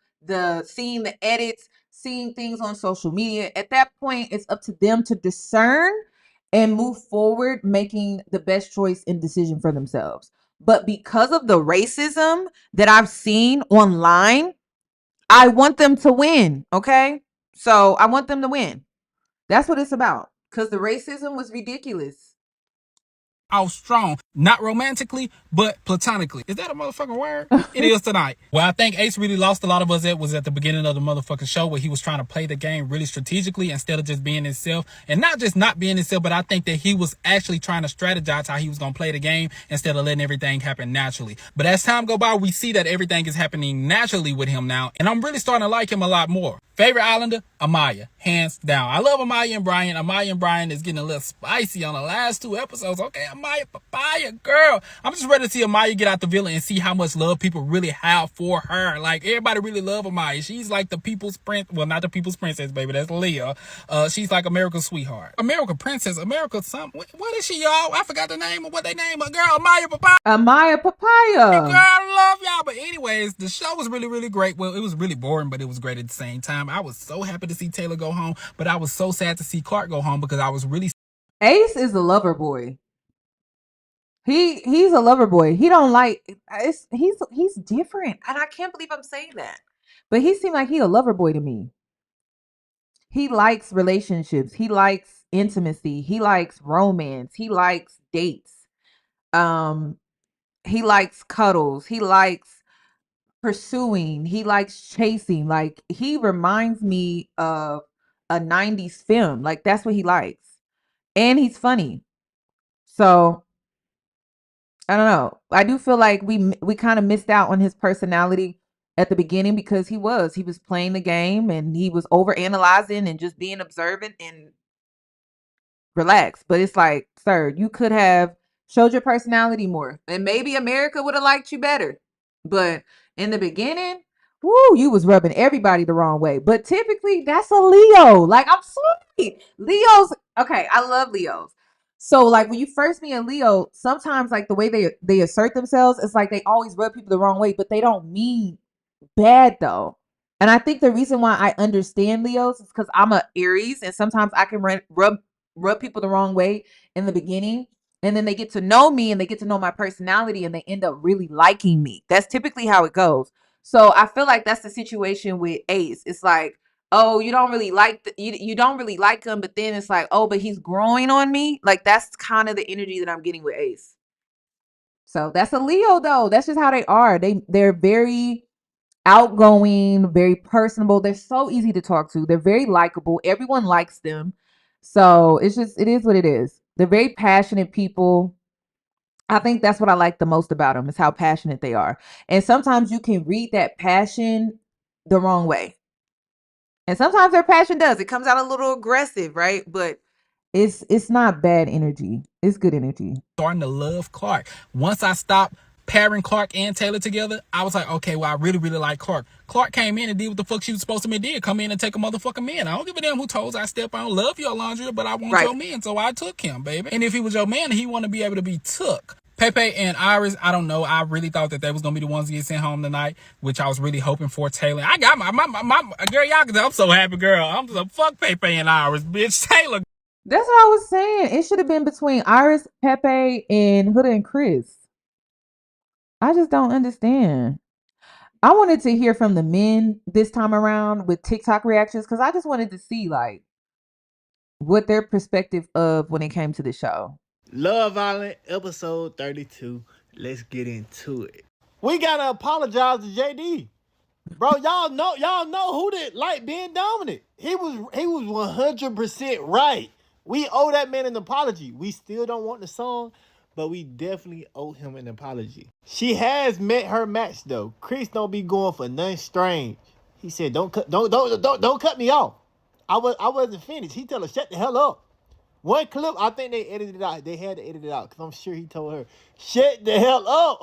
seeing the edits, seeing things on social media. At that point, it's up to them to discern and move forward, making the best choice and decision for themselves. But because of the racism that I've seen online, I want them to win, okay? So I want them to win. That's what it's about. Because the racism was ridiculous. Out strong, not romantically, but platonically. Is that a motherfucking word? It is tonight. Well, I think Ace really lost a lot of us was at the beginning of the motherfucking show where he was trying to play the game really strategically instead of just being himself. And not just not being himself, but I think that he was actually trying to strategize how he was going to play the game instead of letting everything happen naturally. But as time go by, we see that everything is happening naturally with him now. And I'm really starting to like him a lot more. Favorite Islander? Amaya. Hands down. I love Amaya and Brian. Amaya and Brian is getting a little spicy on the last 2 episodes. Okay, Amaya Papaya, girl. I'm just ready to see Amaya get out the villa and see how much love people really have for her. Like, everybody really love Amaya. She's like the people's prince. Well, not the people's princess, baby. That's Leah. She's like America's sweetheart. America princess. America something. What is she, y'all? I forgot the name of what they name her. Girl, Amaya Papaya. Amaya Papaya. Girl, I love y'all. But anyways, the show was really, really great. Well, it was really boring, but it was great at the same time. I was so happy to see Taylor go home, but I was so sad to see Clark go home because I was really... Ace is a lover boy. He's a lover boy. He don't like... He's different. And I can't believe I'm saying that. But he seemed like he a lover boy to me. He likes relationships. He likes intimacy. He likes romance. He likes dates. He likes cuddles. He likes pursuing. He likes chasing. Like, he reminds me of a 90s film. Like, that's what he likes. And he's funny. So I don't know. I do feel like we kind of missed out on his personality at the beginning because he was playing the game and he was over analyzing and just being observant and relaxed. But it's like, sir, you could have showed your personality more and maybe America would have liked you better. But in the beginning, woo, you was rubbing everybody the wrong way. But typically that's a Leo. Like, I'm sorry. Leos, okay, I love Leos. So like when you first meet a Leo, sometimes like the way they assert themselves, it's like they always rub people the wrong way, but they don't mean bad though. And I think the reason why I understand Leos is because I'm a Aries, and sometimes I can rub people the wrong way in the beginning, and then they get to know me and they get to know my personality, and they end up really liking me. That's typically how it goes. So I feel like that's the situation with Ace. It's like, oh, you don't really like you don't really like him, but then it's like, oh, but he's growing on me. Like, that's kind of the energy that I'm getting with Ace. So that's a Leo though. That's just how they are. They're very outgoing, very personable. They're so easy to talk to. They're very likable. Everyone likes them. So it is what it is. They're very passionate people. I think that's what I like the most about them, is how passionate they are. And sometimes you can read that passion the wrong way. And sometimes their passion does. It comes out a little aggressive, right? But it's not bad energy. It's good energy. Starting to love Clark. Once I stopped pairing Clark and Taylor together, I was like, okay, well, I really, really like Clark. Clark came in and did what the fuck she was supposed to did. Come in and take a motherfucking man. I don't give a damn who toes I step on. Love your Alondra, but I want your man, so I took him, baby. And if he was your man, he want to be able to be took. Pepe and Iris, I don't know. I really thought that they was gonna be the ones to get sent home tonight, which I was really hoping for. Taylor, I got my girl. Y'all can tell I'm so happy, girl. I'm just fuck Pepe and Iris, bitch. Taylor. That's what I was saying. It should have been between Iris, Pepe, and Huda and Chris. I just don't understand. I wanted to hear from the men this time around with TikTok reactions because I just wanted to see like what their perspective of when it came to the show. Love Island, episode 32. Let's get into it. We gotta apologize to JD. Bro, y'all know who did like being dominant. He was 100% right. We owe that man an apology. We still don't want the song, but we definitely owe him an apology. She has met her match though. Chris don't be going for nothing strange. He said, don't cut me off. I wasn't finished. He tell her, shut the hell up. One clip, I think they edited it out. They had to edit it out because I'm sure he told her, shut the hell up.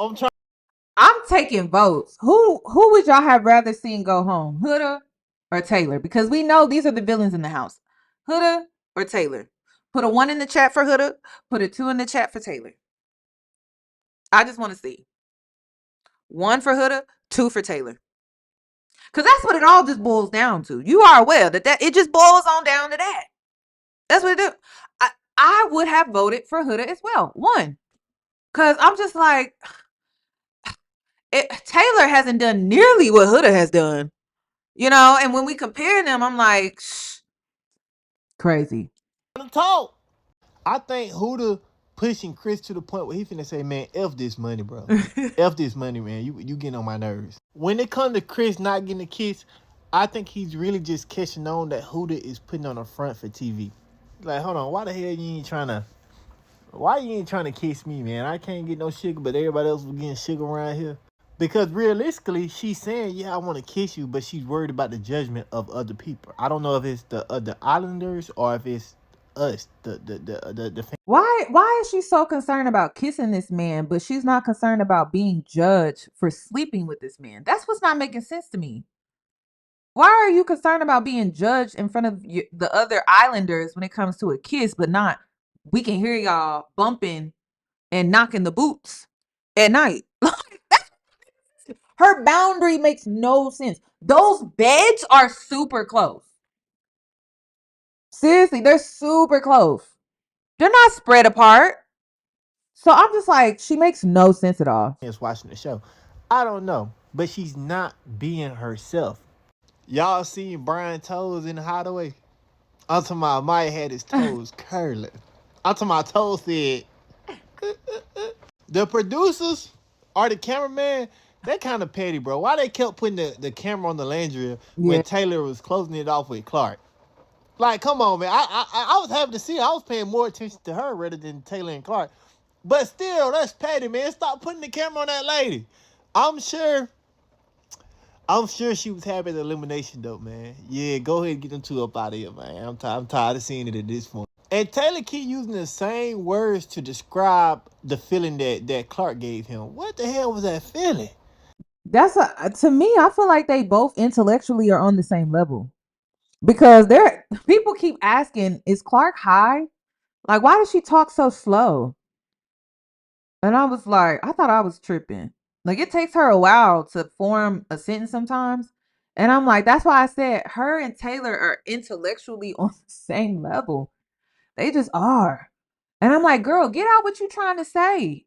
I'm taking votes. Who would y'all have rather seen go home, Huda or Taylor? Because we know these are the villains in the house. Huda or Taylor? Put a 1 in the chat for Huda. Put a 2 in the chat for Taylor. I just want to see 1 for Huda, 2 for Taylor. Because that's what it all just boils down to. You are aware that it just boils on down to that. That's what it do. I would have voted for Huda as well. 1. Because I'm just like, Taylor hasn't done nearly what Huda has done. You know, and when we compare them, I'm like, crazy. Talk. I think Huda pushing Chris to the point where he finna say, man, F this money, bro. F this money, man. You getting on my nerves. When it comes to Chris not getting a kiss, I think he's really just catching on that Huda is putting on the front for TV. Like, hold on, why you ain't trying to kiss me, man? I can't get no sugar, but everybody else was getting sugar around here. Because realistically, she's saying, yeah, I want to kiss you, but she's worried about the judgment of other people. I don't know if it's the other islanders or if it's us, the Why is she so concerned about kissing this man, but she's not concerned about being judged for sleeping with this man? That's what's not making sense to me. Why are you concerned about being judged in front of the other islanders when it comes to a kiss, but not we can hear y'all bumping and knocking the boots at night? Her boundary makes no sense. Those beds are super close. Seriously, they're super close. They're not spread apart. So I'm just like, she makes no sense at all. Is watching the show. I don't know, but she's not being herself. Y'all seen Brian toes in the hideaway? I'm talking about Maya had his toes curling. I'm talking about toes said. The producers or the cameraman, they kind of petty, bro. Why they kept putting the camera on the Landria when Taylor was closing it off with Clark? Like, come on, man. I was happy to see her. I was paying more attention to her rather than Taylor and Clark. But still, that's petty, man. Stop putting the camera on that lady. I'm sure she was happy at the elimination, though, man. Yeah, go ahead and get them 2 up out of here, man. I'm tired of seeing it at this point. And Taylor keep using the same words to describe the feeling that Clark gave him. What the hell was that feeling? To me, I feel like they both intellectually are on the same level. Because people keep asking, is Clark high? Like, why does she talk so slow? And I was like, I thought I was tripping. Like, it takes her a while to form a sentence sometimes. And I'm like, that's why I said her and Taylor are intellectually on the same level. They just are. And I'm like, girl, get out what you trying to say.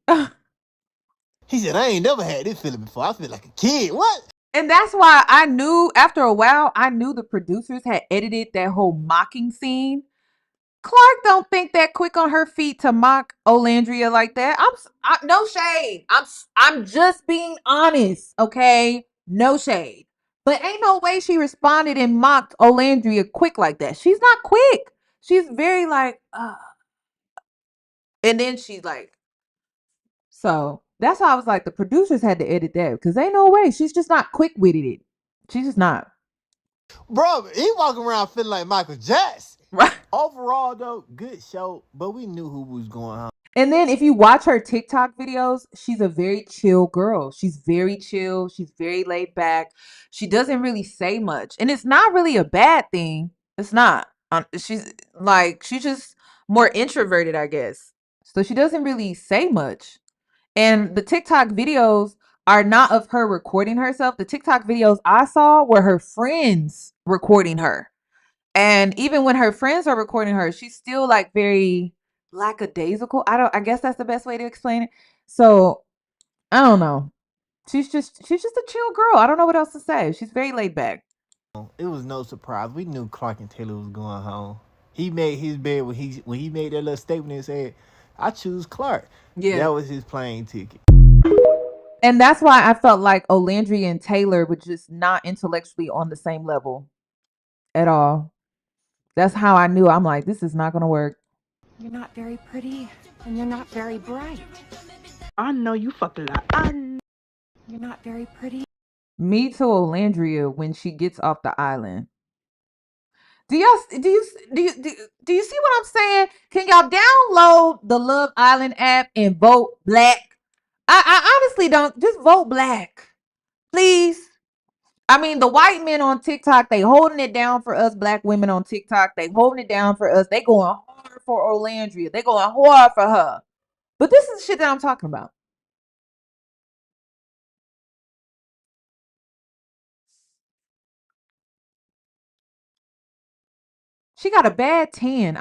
He said, I ain't never had this feeling before. I feel like a kid. What? And that's why I knew after a while, I knew the producers had edited that whole mocking scene. Clark don't think that quick on her feet to mock Olandria like that. No shade. I'm just being honest, okay? No shade. But ain't no way she responded and mocked Olandria quick like that. She's not quick. She's very like, and then she's like, so that's why I was like, the producers had to edit that because ain't no way. She's just not quick witted it. She's just not. Bro, he walking around feeling like Michael Jackson. Right. Overall, though, good show, but we knew who was going on. And then if you watch her TikTok videos, she's a very chill girl. She's very chill. She's very laid back. She doesn't really say much. And it's not really a bad thing. It's not. She's just more introverted, I guess. So she doesn't really say much. And the TikTok videos are not of her recording herself. The TikTok videos I saw were her friends recording her. And even when her friends are recording her, she's still like very lackadaisical. I guess that's the best way to explain it. So I don't know. She's just a chill girl. I don't know what else to say. She's very laid back. It was no surprise. We knew Clark and Taylor was going home. He made his bed when he made that little statement and said, I choose Clark. Yeah. That was his plane ticket. And that's why I felt like Olandria and Taylor were just not intellectually on the same level at all. That's how I knew. I'm like, this is not going to work. You're not very pretty, and you're not very bright. I know you fucking lie. You're not very pretty. Me to Olandria when she gets off the island. Do you see what I'm saying? Can y'all download the Love Island app and vote black? I honestly don't. Just vote black, please. I mean, the white men on TikTok, they holding it down for us black women on TikTok. They holding it down for us. They going hard for Olandria. They going hard for her. But this is the shit that I'm talking about. She got a bad tan.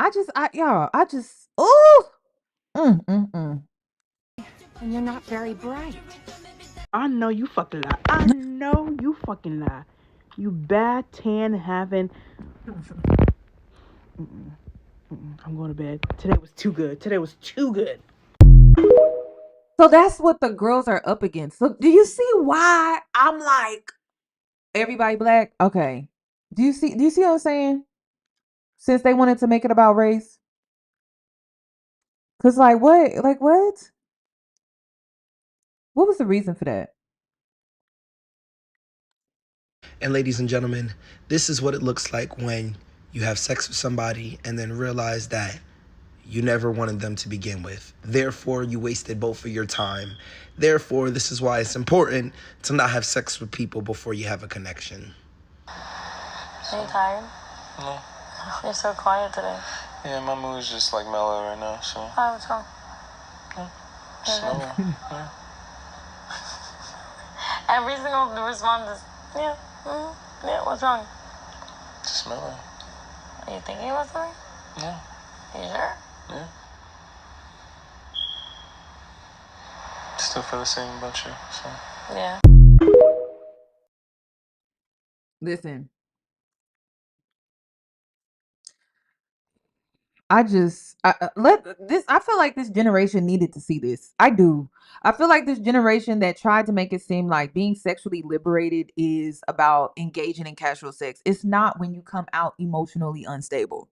Ooh. And you're not very bright. I know you fucking lie. I know you fucking lie. You bad tan having. I'm going to bed. Today was too good. Today was too good. So that's what the girls are up against. So do you see why I'm like everybody black? Okay. Do you see what I'm saying? Since they wanted to make it about race. Cause like what? Like what? What was the reason for that? And ladies and gentlemen, this is what it looks like when you have sex with somebody and then realize that you never wanted them to begin with. Therefore, you wasted both of your time. Therefore, this is why it's important to not have sex with people before you have a connection. Are you tired? No. You're so quiet today. Yeah, my mood's just like mellow right now, so. Oh, what's wrong? Just mellow. Yeah. Every single response is, yeah, yeah, what's wrong? Just mellow. Are you thinking about something? Yeah. You sure? Yeah. Still feel the same about you, so. Yeah. Listen. I feel like this generation needed to see this. I do. I feel like this generation that tried to make it seem like being sexually liberated is about engaging in casual sex. It's not when you come out emotionally unstable.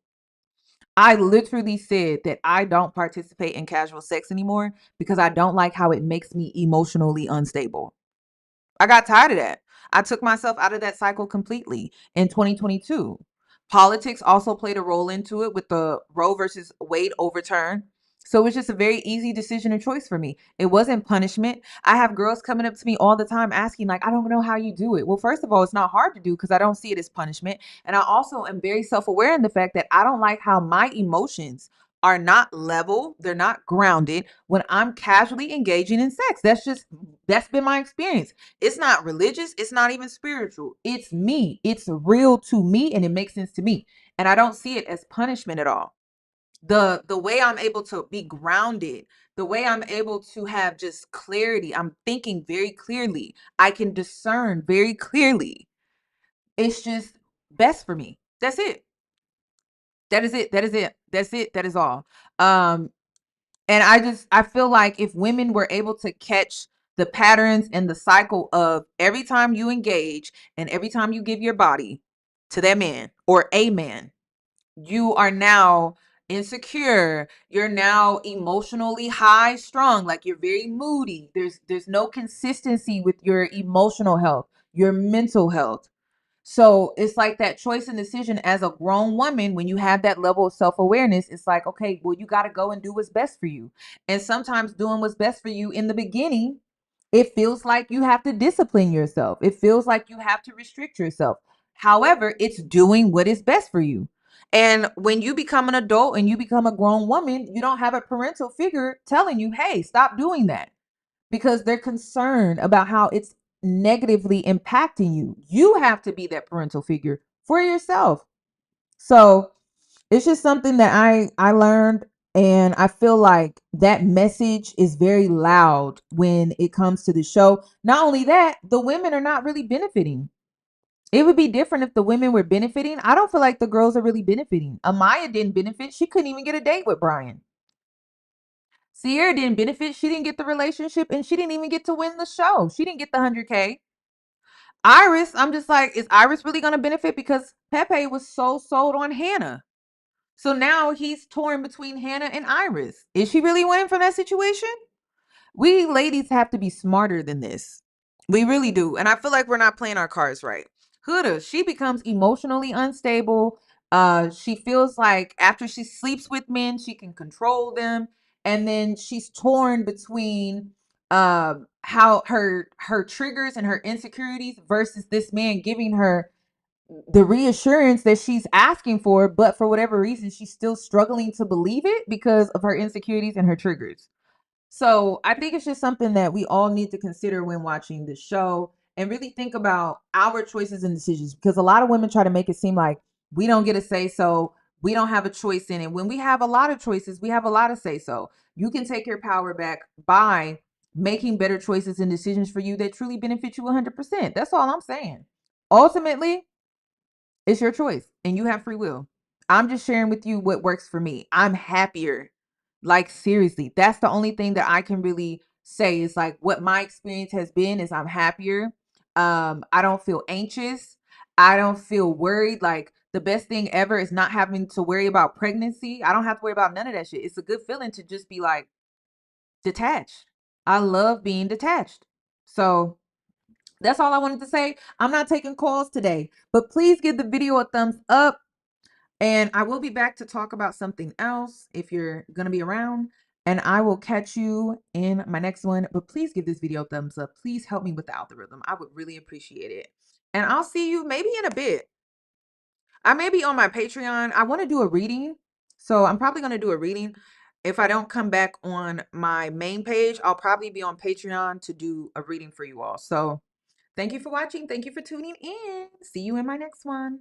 I literally said that I don't participate in casual sex anymore because I don't like how it makes me emotionally unstable. I got tired of that. I took myself out of that cycle completely in 2022. Politics also played a role into it with the Roe versus Wade overturn. So it was just a very easy decision and choice for me. It wasn't punishment. I have girls coming up to me all the time asking, like, I don't know how you do it. Well, first of all, it's not hard to do because I don't see it as punishment. And I also am very self-aware in the fact that I don't like how my emotions are not level, they're not grounded when I'm casually engaging in sex. That's been my experience. It's not religious, it's not even spiritual. It's me. It's real to me and it makes sense to me. And I don't see it as punishment at all. The way I'm able to be grounded, the way I'm able to have just clarity, I'm thinking very clearly. I can discern very clearly. It's just best for me. That's it. That is it. That is it. That's it. That is all. And I feel like if women were able to catch the patterns and the cycle of every time you engage and every time you give your body to that man or a man, you are now insecure. You're now emotionally high strung, like you're very moody. There's no consistency with your emotional health, your mental health. So it's like that choice and decision as a grown woman, when you have that level of self-awareness, it's like, okay, well, you got to go and do what's best for you. And sometimes doing what's best for you in the beginning, it feels like you have to discipline yourself. It feels like you have to restrict yourself. However, it's doing what is best for you. And when you become an adult and you become a grown woman, you don't have a parental figure telling you, hey, stop doing that, because they're concerned about how it's negatively impacting you. You have to be that parental figure for yourself. So it's just something that I learned, and I feel like that message is very loud when it comes to the show. Not only that, the women are not really benefiting. It would be different if the women were benefiting. I don't feel like the girls are really benefiting. Amaya didn't benefit. She couldn't even get a date with Brian. Sierra didn't benefit. She didn't get the relationship, and she didn't even get to win the show. She didn't get the 100K. Iris, I'm just like, is Iris really going to benefit? Because Pepe was so sold on Hannah. So now he's torn between Hannah and Iris. Is she really winning from that situation? We ladies have to be smarter than this. We really do. And I feel like we're not playing our cards right. Huda, she becomes emotionally unstable. She feels like after she sleeps with men, she can control them. And then she's torn between how her triggers and her insecurities versus this man giving her the reassurance that she's asking for, but for whatever reason, she's still struggling to believe it because of her insecurities and her triggers. So I think it's just something that we all need to consider when watching the show and really think about our choices and decisions, because a lot of women try to make it seem like we don't get a say so, we don't have a choice in it. When we have a lot of choices, we have a lot of say so. You can take your power back by making better choices and decisions for you that truly benefit you 100%. That's all I'm saying. Ultimately, it's your choice and you have free will. I'm just sharing with you what works for me. I'm happier. Like, seriously, that's the only thing that I can really say is like what my experience has been is I'm happier. I don't feel anxious. I don't feel worried. Like, the best thing ever is not having to worry about pregnancy. I don't have to worry about none of that shit. It's a good feeling to just be like detached. I love being detached. So that's all I wanted to say. I'm not taking calls today, but please give the video a thumbs up. And I will be back to talk about something else if you're going to be around. And I will catch you in my next one. But please give this video a thumbs up. Please help me with the algorithm. I would really appreciate it. And I'll see you maybe in a bit. I may be on my Patreon. I want to do a reading. So I'm probably going to do a reading. If I don't come back on my main page, I'll probably be on Patreon to do a reading for you all. So thank you for watching. Thank you for tuning in. See you in my next one.